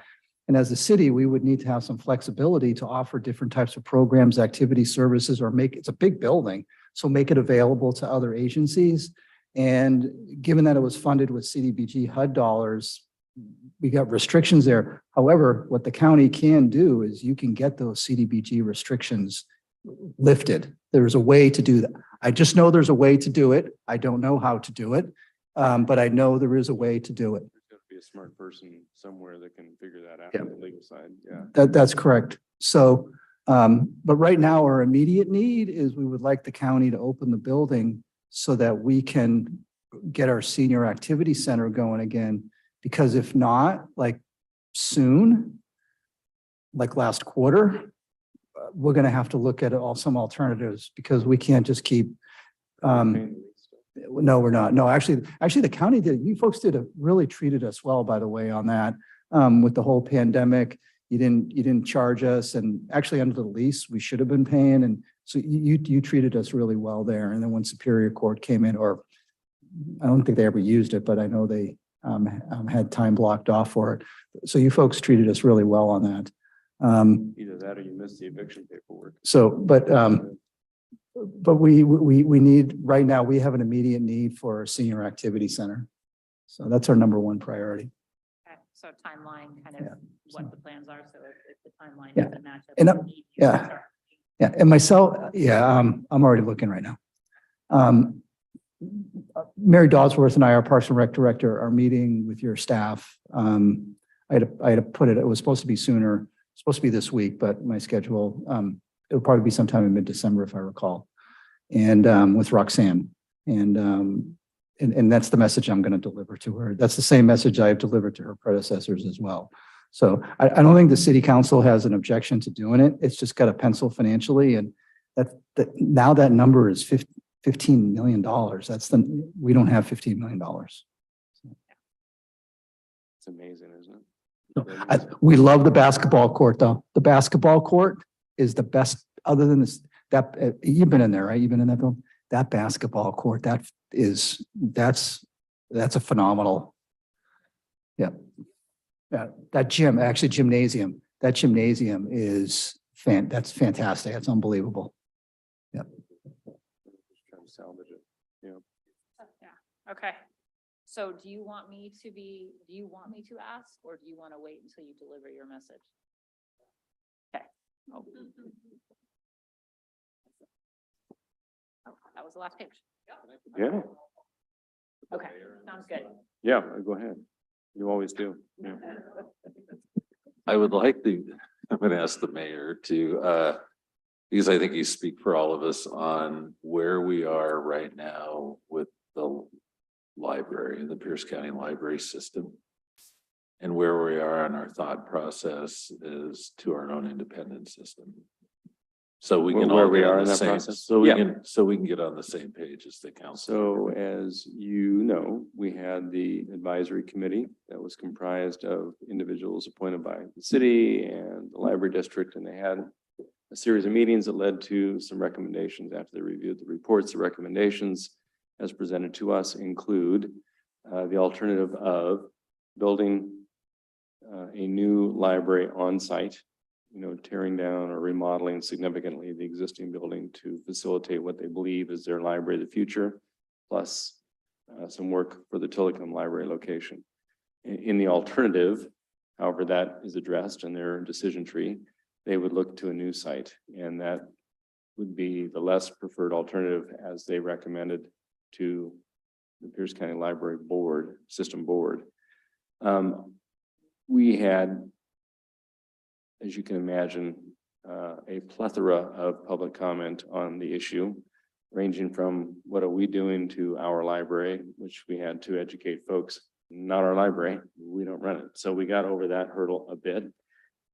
And as a city, we would need to have some flexibility to offer different types of programs, activity services, or it's a big building. So make it available to other agencies. And given that it was funded with CDBG HUD dollars, we got restrictions there. However, what the county can do is you can get those CDBG restrictions lifted. There's a way to do that. I just know there's a way to do it. I don't know how to do it, but I know there is a way to do it. There's got to be a smart person somewhere that can figure that out Yeah. on the legal side. Yeah. That's correct. So, but right now our immediate need is we would like the county to open the building so that we can get our senior activity center going again. Because if not, like soon, like last quarter, we're going to have to look at some alternatives because we can't just keep. No, we're not. No, actually, the county did. You folks really treated us well, by the way, on that. With the whole pandemic, you didn't charge us, and actually under the lease, we should have been paying. And so you treated us really well there. And then when Superior Court came in, or I don't think they ever used it, but I know they had time blocked off for it. So you folks treated us really well on that. Either that or you missed the eviction paperwork. So, but we need, right now, we have an immediate need for a senior activity center. So that's our number one priority. Okay, so timeline, kind Yeah. of what the plans are, so if the timeline Yeah. doesn't match up. And, with the need, you can yeah. start. Yeah, and myself, I'm already looking right now. Mary Dodsworth and I, our Parks and Rec director, are meeting with your staff. I had to put it, it was supposed to be sooner, supposed to be this week, but my schedule, it'll probably be sometime in mid-December if I recall. And with Roxanne. And that's the message I'm going to deliver to her. That's the same message I've delivered to her predecessors as well. So I don't think the city council has an objection to doing it. It's just got a pencil financially, and now that number is $15 million. We don't have $15 million. It's amazing, isn't it? We love the basketball court, though. The basketball court is the best, other than this, you've been in there, right? You've been in that building? That basketball court, that's a phenomenal. Yeah. Yeah, that gym, actually gymnasium, that gymnasium is that's fantastic. That's unbelievable. Yeah. Just trying to salvage it. Yeah, okay. So do you want me to ask, or do you want to wait until you deliver your message? Okay. Oh, that was the last page. Yeah, Okay, sounds good. yeah, go ahead. You always do. Yeah. I would like I'm going to ask the mayor to, because I think you speak for all of us on where we are right now with the library, the Pierce County Library System, and where we are in our thought process is to our own independent system. So we can Where all we get are on in the that same, process? so we Yeah. can get on the same page as the council. So as you know, we had the advisory committee that was comprised of individuals appointed by the city and the library district, and they had a series of meetings that led to some recommendations after they reviewed the reports. The recommendations as presented to us include the alternative of building a new library on site, tearing down or remodeling significantly the existing building to facilitate what they believe is their library of the future, plus some work for the Tillicum Library location. In the alternative, however that is addressed in their decision tree, they would look to a new site, and that would be the less preferred alternative as they recommended to the Pierce County Library Board, System Board. We had, as you can imagine, a plethora of public comment on the issue, ranging from what are we doing to our library, which we had to educate folks, not our library, we don't run it. So we got over that hurdle a bit.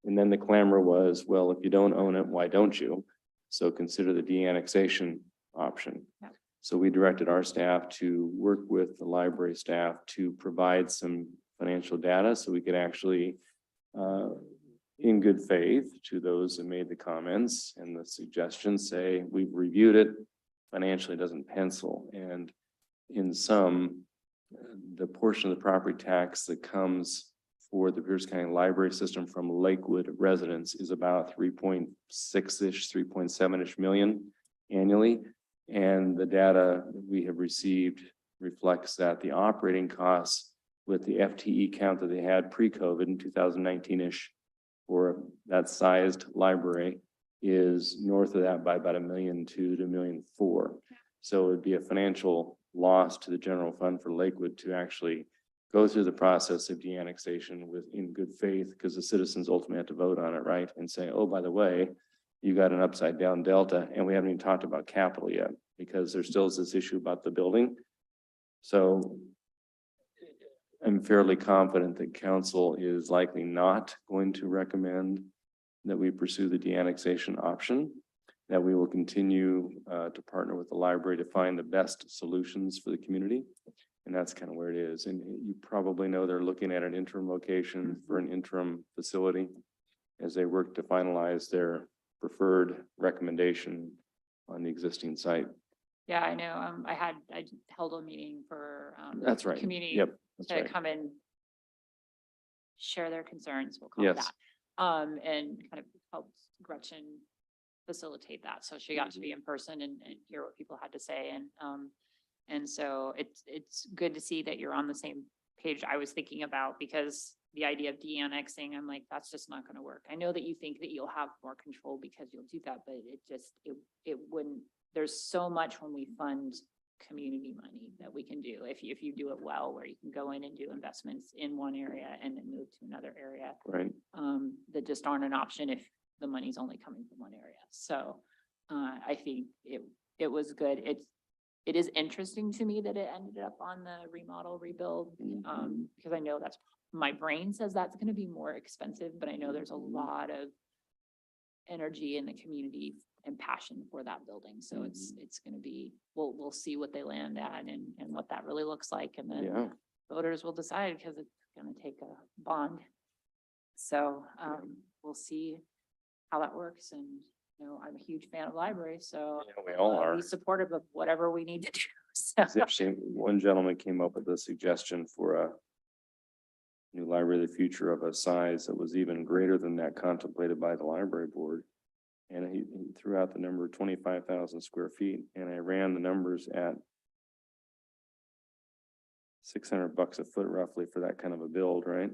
And then the clamor was, well, if you don't own it, why don't you? So consider the de-annexation option. Yeah. So we directed our staff to work with the library staff to provide some financial data so we could actually, in good faith, to those that made the comments and the suggestions, say, we've reviewed it, financially doesn't pencil. And in some, the portion of the property tax that comes for the Pierce County Library System from Lakewood residents is about 3.6-ish, 3.7-ish million annually. And the data that we have received reflects that the operating costs with the FTE count that they had pre-COVID in 2019-ish for that sized library is north of that by about $1.2 million to $1.4 million. So it'd be a financial loss to the general fund for Lakewood to actually go through the process of de-annexation with in good faith, because the citizens ultimately have to vote on it, right? And say, oh, by the way, you got an upside down delta, and we haven't even talked about capital yet, because there still is this issue about the building. So I'm fairly confident that council is likely not going to recommend that we pursue the de-annexation option, that we will continue to partner with the library to find the best solutions for the community. And that's kind of where it is. And you probably know they're looking at an interim location for an interim facility as they work to finalize their preferred recommendation on the existing site. Yeah, I know. I held a meeting for the That's right. community Yep, that's to right. come and share their concerns, we'll call it Yes. that. And kind of helped Gretchen facilitate that. So she got to be in person and hear what people had to say. And so it's good to see that you're on the same page I was thinking about, because the idea of de-annexing, I'm like, that's just not gonna work. I know that you think that you'll have more control because you'll do that, but it wouldn't, there's so much when we fund community money that we can do if you do it well, where you can go in and do investments in one area and then move to another area. Right. That just aren't an option if the money's only coming from one area. So I think it was good. It is interesting to me that it ended up on the remodel rebuild, because I know that's, my brain says that's gonna be more expensive, but I know there's a lot of energy in the community and passion for that building. So it's gonna be, we'll see what they land at and what that really looks like. And then Yeah. voters will decide, because it's gonna take a bond. So we'll see how that works. And, you know, I'm a huge fan of libraries, so Yeah, we all I'll are. be supportive of whatever we need to do. So, It's interesting. One gentleman came up with a suggestion for a new library of the future of a size that was even greater than that contemplated by the library board. And he threw out the number 25,000 square feet, and I ran the numbers at $600 a foot roughly for that kind of a build, right?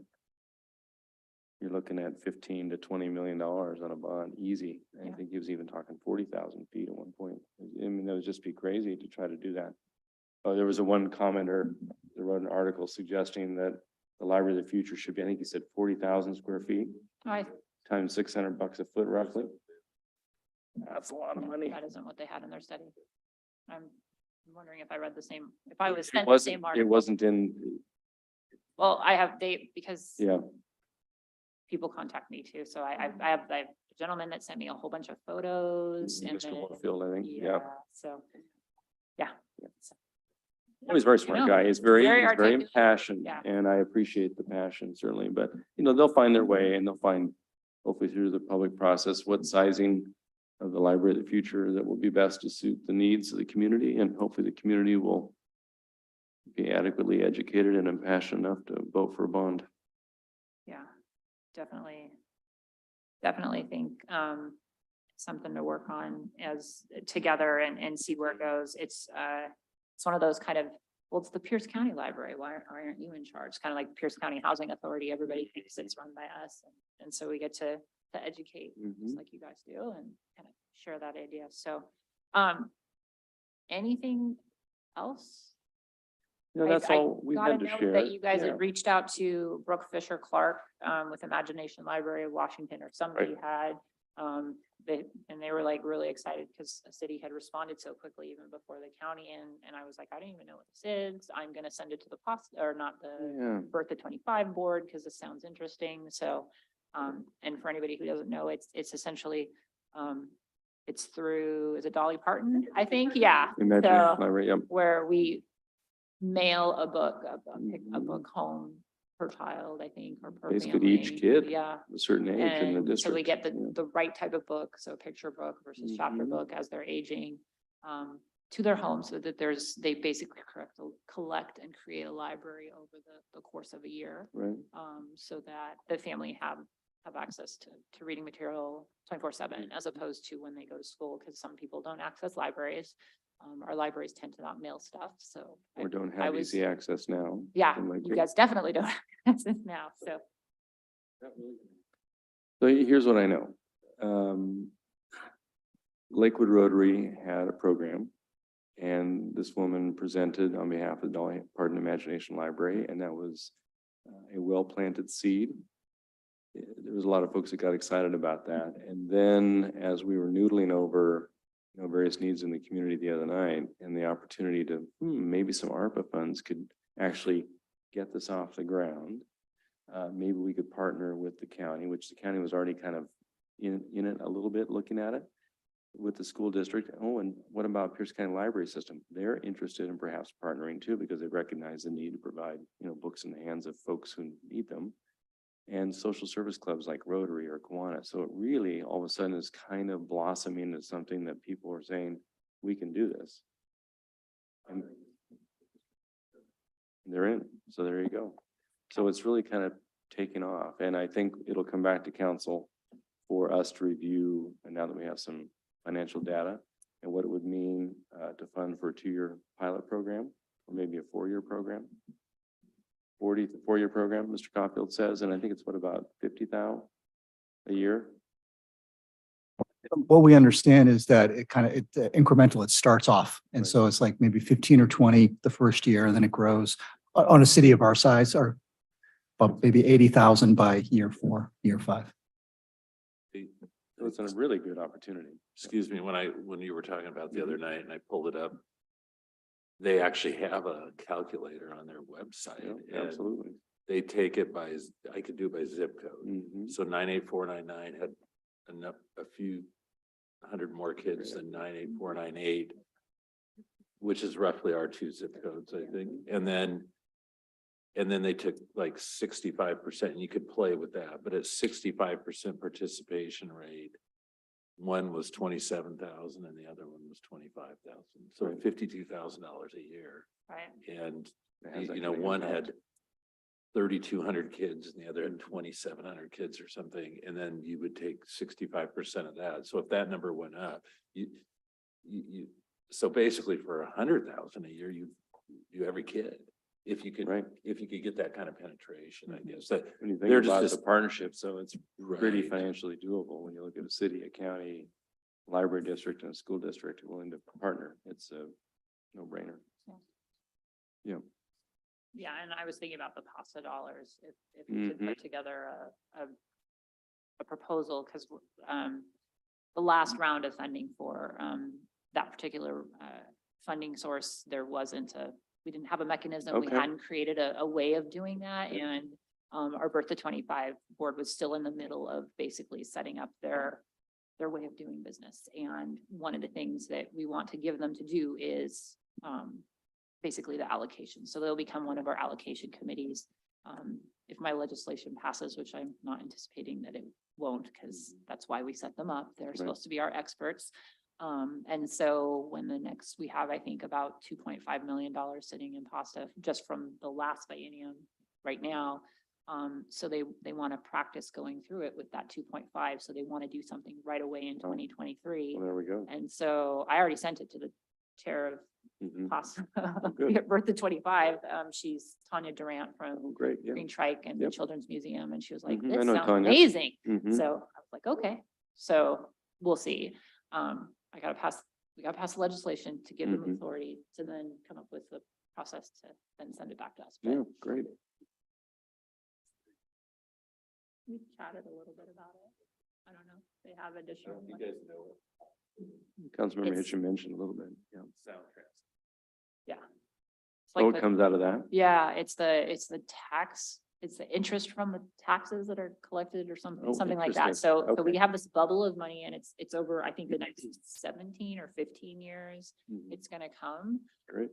You're looking at $15 to $20 million on a bond, easy. I Yeah. think he was even talking 40,000 feet at one point. I mean, that would just be crazy to try to do that. Oh, there was one commenter that wrote an article suggesting that the library of the future should be, I think he said 40,000 square feet I, times $600 a foot roughly. That's a lot of money. that isn't what they had in their study. I'm wondering if I read the same, if I was It sent the wasn't, same it article. wasn't in, Well, I have, because yeah, people contact me too. So I have a gentleman that sent me a whole bunch of photos and Mr. then, Warfield, I think, yeah. yeah, so, yeah. So, He's a very smart know. guy. He's very articulate. impassioned, Yeah. and I appreciate the passion certainly, but you know, they'll find their way and they'll find hopefully through the public process, what sizing of the library of the future that will be best to suit the needs of the community, and hopefully the community will be adequately educated and impassioned enough to vote for a bond. Yeah, definitely. Definitely think something to work on as together and see where it goes. It's one of those kind of, well, it's the Pierce County Library. Why aren't you in charge? Kind of like Pierce County Housing Authority. Everybody thinks it's run by us. And so we get to to educate, Mhm. just like you guys do, and kind of share that idea. So, anything else? No, that's all we got a had to note share. That you guys Yeah. had reached out to Brooke Fisher Clark, with Imagination Library of Washington, or somebody had. They were like really excited because the city had responded so quickly even before the county, and I was like, I don't even know what this is. I'm gonna send it to the or not the Yeah. Bertha 25 board, because this sounds interesting. So, and for anybody who doesn't know, it's essentially, it's through, is it Dolly Parton? I think, yeah. Imagination So, Library, yep. where we mail a book, a book home per child, I think, or per Basically family. each kid. Yeah. A certain age in the And district. so we get Yeah. the right type of book, so a picture book versus chapter Mhm. book as they're aging, to their home, so that they basically collect and create a library over the course of a year. Right. So that the family have access to reading material 24/7, as opposed to when they go to school, because some people don't access libraries. Our libraries tend to not mail stuff, so. Or don't I have was- easy access now. Yeah, Like you guys definitely don't access now, so. So here's what I know. Lakewood Rotary had a program, and this woman presented on behalf of Dolly Parton Imagination Library, and that was a well-planted seed. There was a lot of folks that got excited about that. And then as we were noodling over, various needs in the community the other night, and the opportunity to, maybe some ARPA funds could actually get this off the ground. Maybe we could partner with the county, which the county was already kind of in it a little bit, looking at it with the school district. Oh, and what about Pierce County Library System? They're interested in perhaps partnering too, because they recognize the need to provide, books in the hands of folks who need them. And social service clubs like Rotary or Kiwanis. So it really all of a sudden is kind of blossoming into something that people are saying, we can do this. And they're in, so there you go. So it's really kind of taking off, and I think it'll come back to council for us to review, and now that we have some financial data and what it would mean to fund for a 2-year pilot program, or maybe a 4-year program. 4-year program, Mr. Caulfield says, and I think it's about 50,000 a year. What we understand is that it kind of, incremental, it starts off. And Right. so it's like maybe 15 or 20 the first year, and then it grows on a city of our size, or about maybe 80,000 by year 4, year 5. So it's a really good opportunity. Excuse me, when you were talking about the other night and I pulled it up, they actually have a calculator on their website. Yeah, and absolutely. They take it by, I could do it by zip code. Mhm. So 98499 had a few hundred more kids than 98498, which is roughly our 2 zip codes, I think. And then they took like 65%, and you could play with that, but at 65% participation rate, one was 27,000 and the other one was 25,000. So Right. $52,000 a year. Right. And It has that kind of one impact. had 3,200 kids and the other had 2,700 kids or something. And then you would take 65% of that. So if that number went up, so basically for 100,000 a year, you every kid, if you could, Right. if you could get that kind of penetration, I guess that. When you think They're about just the partnership, so it's pretty Right. financially doable when you look at a city, a county, library district, and a school district willing to partner. It's a no-brainer. Yeah. Yeah, and I was thinking about the PASA dollars, if we could put together a proposal, because the last round of funding for that particular funding source, we didn't have a mechanism. We Okay. hadn't created a way of doing that, and our Bertha 25 board was still in the middle of basically setting up their way of doing business. And one of the things that we want to give them to do is basically the allocation. So they'll become one of our allocation committees. If my legislation passes, which I'm not anticipating that it won't, because that's why we set them up. They're supposed to be our experts. And so when we have, I think, about $2.5 million sitting in PASTA just from the last biennium right now. So they want to practice going through it with that 2.5. So they want to do something right away in 2023. Well, there we go. And so I already sent it to the chair of Mhm. possible, good. birth of 25. She's Tanya Durant Oh, from great, yeah. Green Trike and the Yep. Children's Museum. And she was like, Mhm, I this know sounds Tanya. amazing. Mhm. So I was like, okay, so we'll see. We gotta pass legislation to give them Mhm. authority to then come up with the process to then send it back to us. Yeah, But great. we chatted a little bit about it. I don't know, if they have additional. You guys know it. Councilmember It's- Hitchin mentioned a little bit, yeah. Sound trans. Yeah. It's Oh, like it comes out of that? yeah, it's the tax, it's the interest from the taxes that are collected or Oh, something like that. interesting. So we Okay. have this bubble of money and it's over, I think the next 17 or 15 years, Mhm, it's gonna come. Great.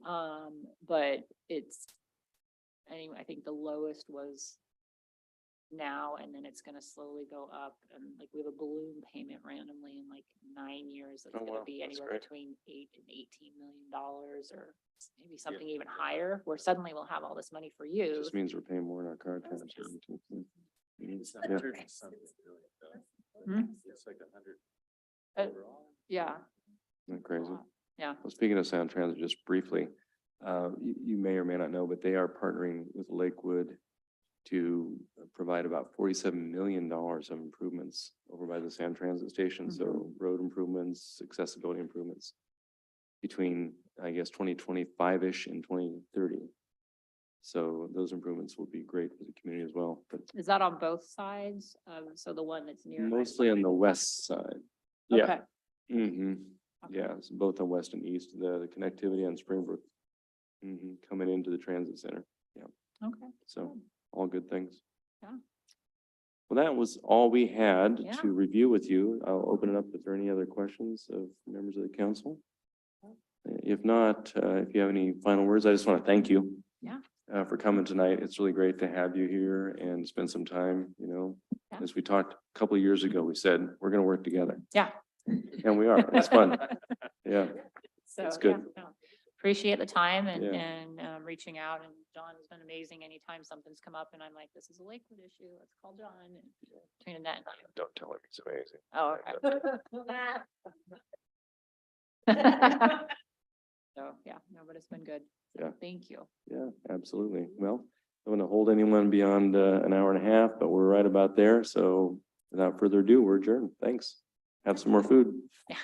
But it's, anyway, I think the lowest was now, and then it's gonna slowly go up, and like we have a balloon payment randomly in like 9 years. It's Oh, gonna wow, be that's anywhere great. between $8 and $18 million, or maybe something even higher, where suddenly we'll have all this money for you. Just means we're paying more in our car tax. Yes. Mhm. It's Yeah. 100 and something million, though. Hmm? It's like 100 Uh, overall. Yeah. Isn't that crazy? Yeah. Well, speaking of Sound Transit, just briefly, you may or may not know, but they are partnering with Lakewood to provide about $47 million of improvements over by the Sound Transit station. So road improvements, accessibility improvements between, I guess, 2025-ish and 2030. So those improvements will be great for the community as well, but Is that on both sides? So the one that's near. mostly on the west side. Yeah. Okay. Hmm. Okay. Yeah, it's both on west and east, the connectivity on Springbrook. Coming into the transit center. Okay. So all good things. Yeah. Well, that was all we had Yeah. to review with you. I'll open it up if there are any other questions of members of the council. If not, if you have any final words, I just want to thank you. Yeah. For coming tonight. It's really great to have you here and spend some time, Yeah. As we talked a couple of years ago, we said, we're going to work together. Yeah. And we are. It's fun. Yeah. So, That's yeah, good. no, appreciate the time Yeah. and reaching out, and John has been amazing. Anytime something's come up and I'm like, this is a Lakewood issue, let's call John. And between that and I. Don't tell him it's amazing. Oh, okay. So, yeah, no, but it's been good. So, Yeah. Thank you. Yeah, absolutely. Well, I don't want to hold anyone beyond an hour and a half, but we're right about there. So without further ado, we're adjourned. Thanks. Have some more food. Yeah.